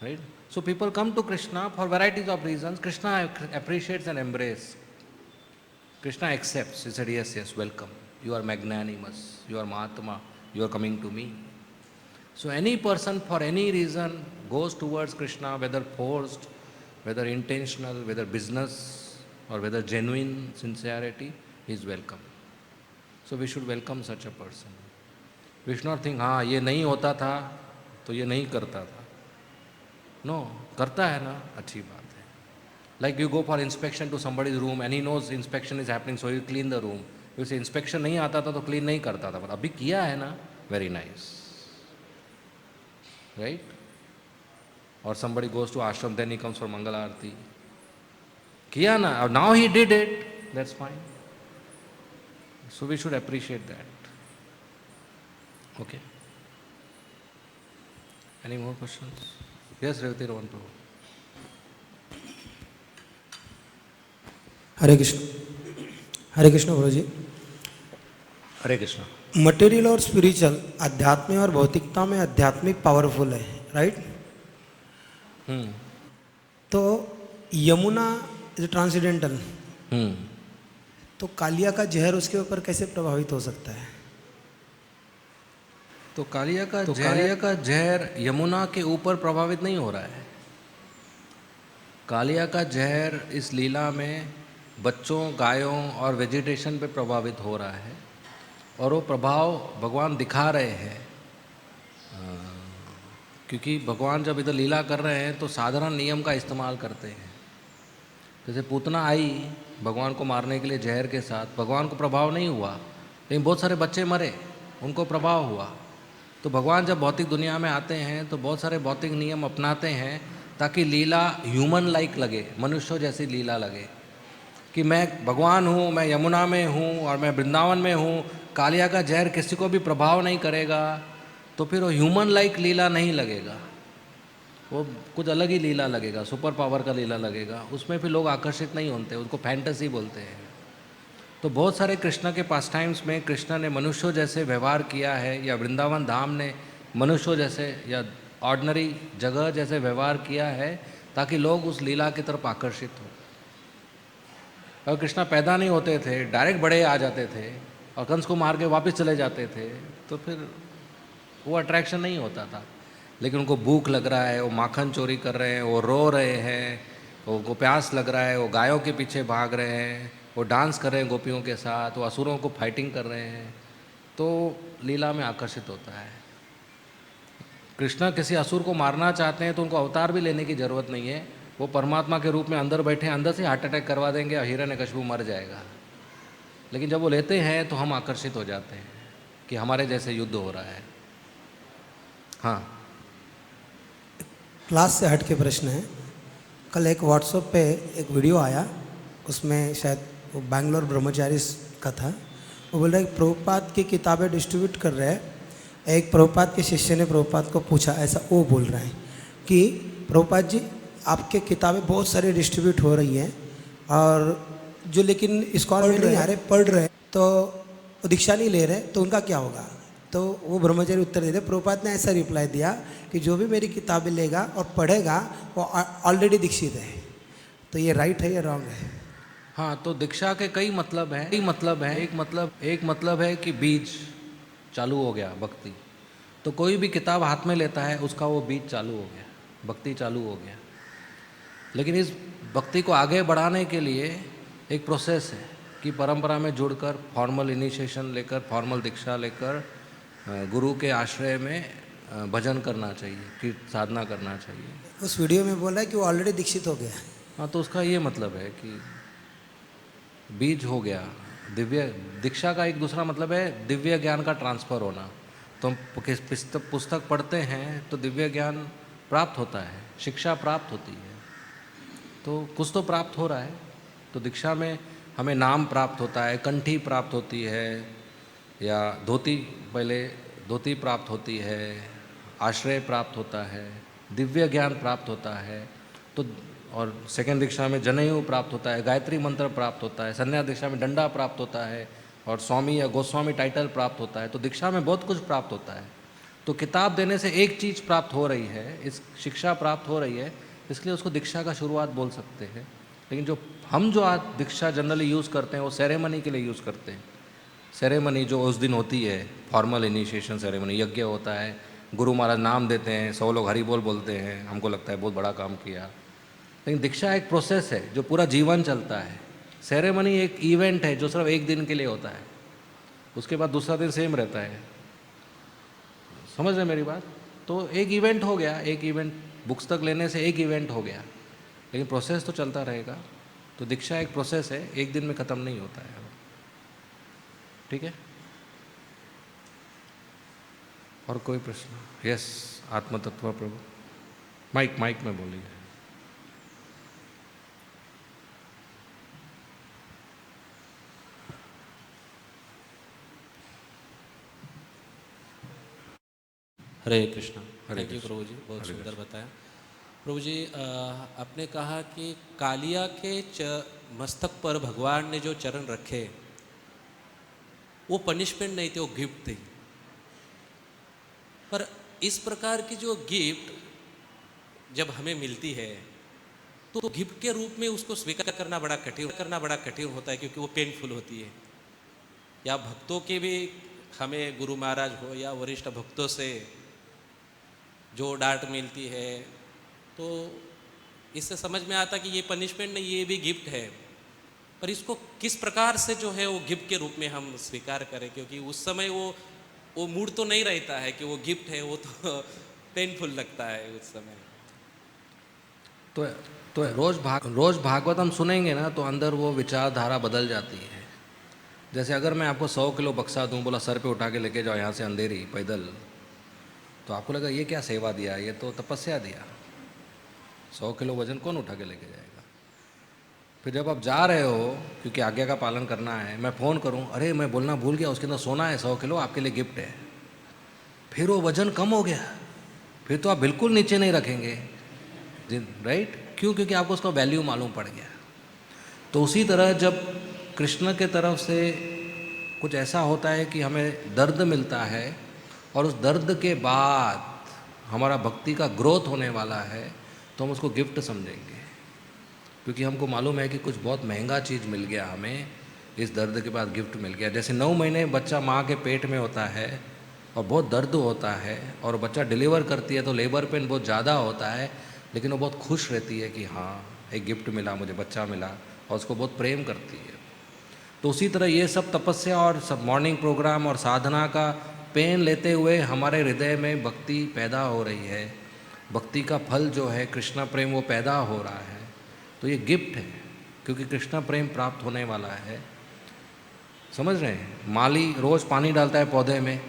Right? So people come to Krishna for varieties of reasons. Krishna appreciates and embraces. Krishna accepts. He said, yes, yes, welcome. You are magnanimous. You are Mahatma. You are coming to me. So any person for any reason goes towards Krishna, whether forced, whether intentional, whether business, or whether genuine sincerity, he is welcome. So we should welcome such a person. We should not think, हाँ ये नहीं होता था तो ये नहीं करता था. No, करता है ना, अच्छी बात है. Like you go for inspection to somebody's room and he knows inspection is happening, so you clean the room. You say inspection नहीं आता था तो clean नहीं करता था, but अभी किया है ना, very nice. Right? Or somebody goes to ashram, then he comes for Mangala Aarti. किया ना, now he did it, that's fine. So we should appreciate that. Okay. Any more questions? Yes, Revati Rohan Prabhu. Hare Krishna Guru ji. Hare Krishna. Material और spiritual, अध्यात्म और भौतिकता में आध्यात्मिक powerful है, right? तो Yamuna is transcendental, तो कालिया का जहर उसके ऊपर कैसे प्रभावित हो सकता है? तो कालिया का जहर यमुना के ऊपर प्रभावित नहीं हो रहा है. कालिया का जहर इस लीला में बच्चों, गायों और वेजिटेशन पे प्रभावित हो रहा है, और वो प्रभाव भगवान दिखा रहे हैं. क्योंकि भगवान जब इधर लीला कर रहे हैं तो साधारण नियम का इस्तेमाल करते हैं. जैसे पूतना आई भगवान को मारने के लिए जहर के साथ, भगवान को प्रभाव नहीं हुआ, लेकिन बहुत सारे बच्चे मरे, उनको प्रभाव हुआ. तो भगवान जब भौतिक दुनिया में आते हैं तो बहुत सारे भौतिक नियम अपनाते हैं ताकि लीला ह्यूमन लाइक लगे, मनुष्यों जैसी लीला लगे, कि मैं भगवान हूँ, मैं यमुना में हूँ और मैं वृंदावन में हूँ. कालिया का जहर किसी को भी प्रभाव नहीं करेगा तो फिर वो ह्यूमन लाइक लीला नहीं लगेगा, वो कुछ अलग ही लीला लगेगा, सुपर पावर का लीला लगेगा. उसमें फिर लोग आकर्षित नहीं होते, उसको फैंटेसी बोलते हैं. तो बहुत सारे कृष्ण के पास टाइम्स में कृष्ण ने मनुष्यों जैसे व्यवहार किया है, या वृंदावन धाम ने मनुष्यों जैसे या ऑर्डिनरी जगह जैसे व्यवहार किया है ताकि लोग उस लीला की तरफ आकर्षित हो. अगर कृष्णा पैदा नहीं होते थे, डायरेक्ट बड़े आ जाते थे और कंस को मार के वापस चले जाते थे, तो फिर वो अट्रैक्शन नहीं होता था. लेकिन उनको भूख लग रहा है, वो माखन चोरी कर रहे हैं, वो रो रहे हैं, उनको प्यास लग रहा है, वो गायों के पीछे भाग रहे हैं, वो डांस कर रहे हैं गोपियों के साथ, वो असुरों को फाइटिंग कर रहे हैं, तो लीला में आकर्षित होता है. कृष्णा किसी असुर को मारना चाहते हैं तो उनको अवतार भी लेने की ज़रूरत नहीं है, वो परमात्मा के रूप में अंदर बैठे, अंदर से हार्ट अटैक करवा देंगे और हिरण्यकशिपु मर जाएगा. लेकिन जब वो लेते हैं तो हम आकर्षित हो जाते हैं कि हमारे जैसे युद्ध हो रहा है. हाँ, क्लास से हट के प्रश्न है. कल एक व्हाट्सएप पे एक वीडियो आया, उसमें शायद वो बैंगलोर ब्रह्मचारी का था. वो बोल रहा है कि प्रभुपाद की किताबें डिस्ट्रीब्यूट कर रहे हैं. एक प्रभुपाद के शिष्य ने प्रभुपाद को पूछा, ऐसा वो बोल रहा है कि प्रभुपाद जी आपके किताबें बहुत सारी डिस्ट्रीब्यूट हो रही हैं और जो लेकिन इस्कॉन में नहीं आ रहे, पढ़ रहे, तो वो दीक्षा नहीं ले रहे, तो उनका क्या होगा? तो वो ब्रह्मचारी उत्तर दे रहे. प्रभुपाद ने ऐसा रिप्लाई दिया कि जो भी मेरी किताबें लेगा और पढ़ेगा वो ऑलरेडी दीक्षित है. तो ये राइट है या रॉन्ग है? हाँ, तो दीक्षा के कई मतलब हैं। एक मतलब है कि बीज चालू हो गया भक्ति। तो कोई भी किताब हाथ में लेता है उसका वो बीज चालू हो गया, भक्ति चालू हो गया। लेकिन इस भक्ति को आगे बढ़ाने के लिए एक प्रोसेस है कि परंपरा में जुड़कर फॉर्मल इनिशिएशन लेकर, फॉर्मल दीक्षा लेकर गुरु के आश्रय में भजन करना चाहिए, कि साधना करना चाहिए। उस वीडियो में बोला है कि वो ऑलरेडी दीक्षित हो गया है। हाँ, तो उसका ये मतलब है कि बीज हो गया। दिव्य दीक्षा का एक दूसरा मतलब है दिव्य ज्ञान का ट्रांसफ़र होना। तो हम पुस्तक पढ़ते हैं तो दिव्य ज्ञान प्राप्त होता है, शिक्षा प्राप्त होती है, तो कुछ तो प्राप्त हो रहा है। तो दीक्षा में हमें नाम प्राप्त होता है, कंठी प्राप्त होती है, या धोती प्राप्त होती है, आश्रय प्राप्त होता है, दिव्य ज्ञान प्राप्त होता है। तो और सेकेंड दीक्षा में जनेऊ प्राप्त होता है, गायत्री मंत्र प्राप्त होता है, संन्यास दीक्षा में डंडा प्राप्त होता है, और स्वामी या गोस्वामी टाइटल प्राप्त होता है। तो दीक्षा में बहुत कुछ प्राप्त होता है। तो किताब देने से एक चीज़ प्राप्त हो रही है, इस शिक्षा प्राप्त हो रही है, इसलिए उसको दीक्षा का शुरुआत बोल सकते हैं। लेकिन जो आज दीक्षा जनरली यूज़ करते हैं वो सेरेमनी के लिए यूज़ करते हैं। सेरेमनी जो उस दिन होती है, फॉर्मल इनिशिएशन सेरेमनी, यज्ञ होता है, गुरु महाराज नाम देते हैं, 100 लोग हरि बोल बोलते हैं, हमको लगता है बहुत बड़ा काम किया। लेकिन दीक्षा एक प्रोसेस है जो पूरा जीवन चलता है। सेरेमनी एक इवेंट है जो सिर्फ एक दिन के लिए होता है, उसके बाद दूसरा दिन सेम रहता है। समझ रहे मेरी बात? तो एक इवेंट हो गया, एक इवेंट बुक्स तक लेने से एक इवेंट हो गया, लेकिन प्रोसेस तो चलता रहेगा। तो दीक्षा एक प्रोसेस है, एक दिन में ख़त्म नहीं होता है। ठीक है? और कोई प्रश्न? यस, आत्मतत्व प्रभु, माइक में बोलिए। हरे कृष्णा। हरे थैंक यू कृष्ण। प्रभु जी, बहुत हरे सुंदर बताया। प्रभु जी, आपने कहा कि कालिया के मस्तक पर भगवान ने जो चरण रखे वो पनिशमेंट नहीं थे, वो गिफ्ट थी। पर इस प्रकार की जो गिफ्ट जब हमें मिलती है तो गिफ्ट के रूप में उसको स्वीकार करना बड़ा कठिन होता है, क्योंकि वो पेनफुल होती है। या भक्तों के भी, हमें गुरु महाराज हो या वरिष्ठ भक्तों से जो डांट मिलती है, तो इससे समझ में आता कि ये पनिशमेंट नहीं, ये भी गिफ्ट है। पर इसको किस प्रकार से जो है वो गिफ्ट के रूप में हम स्वीकार करें, क्योंकि उस समय वो मूड तो नहीं रहता है कि वो गिफ्ट है, वो तो पेनफुल लगता है उस समय। तो रोज भागवत हम सुनेंगे ना, तो अंदर वो विचारधारा बदल जाती है। जैसे अगर मैं आपको 100 किलो बक्सा दूं, बोला सर पे उठा के लेके जाओ यहाँ से अंधेरी पैदल, तो आपको लगा ये क्या सेवा दिया, ये तो तपस्या दिया। 100 किलो वजन कौन उठा के लेके जाएगा? फिर जब आप जा रहे हो, क्योंकि आज्ञा का पालन करना है, मैं फ़ोन करूं, अरे मैं बोलना भूल गया, उसके अंदर सोना है 100 किलो, आपके लिए गिफ्ट है, फिर वो वजन कम हो गया, फिर तो आप बिल्कुल नीचे नहीं रखेंगे, राइट? क्यों? क्योंकि आपको उसका वैल्यू मालूम पड़ गया। तो उसी तरह जब कृष्ण के तरफ से कुछ ऐसा होता है कि हमें दर्द मिलता है, और उस दर्द के बाद हमारा भक्ति का ग्रोथ होने वाला है, तो हम उसको गिफ्ट समझेंगे, क्योंकि हमको मालूम है कि कुछ बहुत महंगा चीज़ मिल गया हमें, इस दर्द के बाद गिफ्ट मिल गया। जैसे 9 महीने बच्चा माँ के पेट में होता है और बहुत दर्द होता है, और बच्चा डिलीवर करती है तो लेबर पेन बहुत ज़्यादा होता है, लेकिन वो बहुत खुश रहती है कि हाँ एक गिफ्ट मिला मुझे, बच्चा मिला, और उसको बहुत प्रेम करती है। तो उसी तरह ये सब तपस्या और सब मॉर्निंग प्रोग्राम और साधना का पेन लेते हुए हमारे हृदय में भक्ति पैदा हो रही है, भक्ति का फल जो है कृष्णा प्रेम वो पैदा हो रहा है। तो ये गिफ्ट है, क्योंकि कृष्णा प्रेम प्राप्त होने वाला है। समझ रहे हैं? माली रोज़ पानी डालता है पौधे में,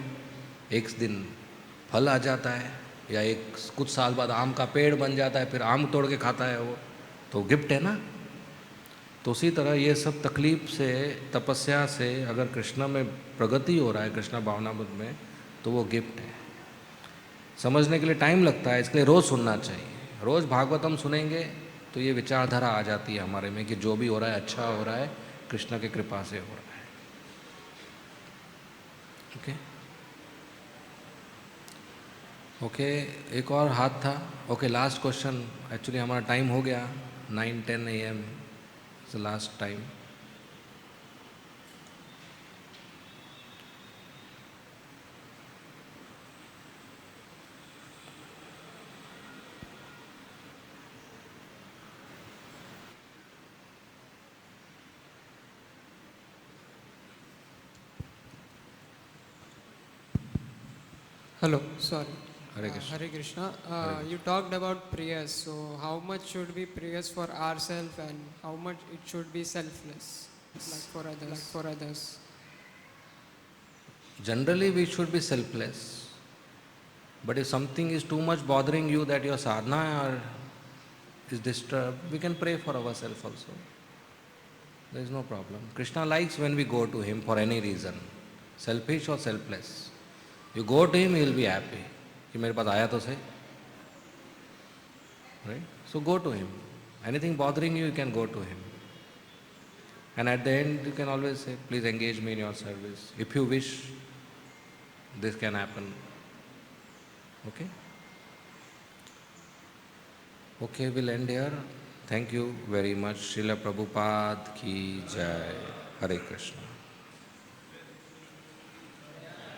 एक दिन फल आ जाता है, या एक कुछ साल बाद आम का पेड़ बन जाता है, फिर आम तोड़ के खाता है वो, तो गिफ्ट है ना। तो उसी तरह ये सब तकलीफ से, तपस्या से अगर कृष्णा में प्रगति हो रहा है, कृष्णा भावनामृत में, तो वो गिफ्ट है। समझने के लिए टाइम लगता है, इसके लिए रोज़ सुनना चाहिए। रोज़ भागवतम सुनेंगे तो ये विचारधारा आ जाती है हमारे में कि जो भी हो रहा है अच्छा हो रहा है, कृष्ण की कृपा से हो रहा है। ओके ओके, एक और हाथ था। ओके, लास्ट क्वेश्चन, एक्चुअली हमारा टाइम हो गया। 9:10 a.m. is the last time. Hello, sorry. Hare Krishna. Hare Krishna. You talked about prayers. So, how much should be prayers for ourselves and how much it should be selfless, like for others? Like for others. Generally, we should be selfless. But if something is too much bothering you that your sadhana is disturbed, we can pray for ourselves also. There is no problem. Krishna likes when we go to him for any reason, selfish or selfless. You go to him, he will be happy. कि मेरे पास आया तो सही. Right? So go to him. Anything bothering you, you can go to him. And at the end, you can always say, please engage me in your service. If you wish, this can happen. Okay? Okay, we'll end here. Thank you very much. Srila Prabhupada ki jai. Hare Krishna.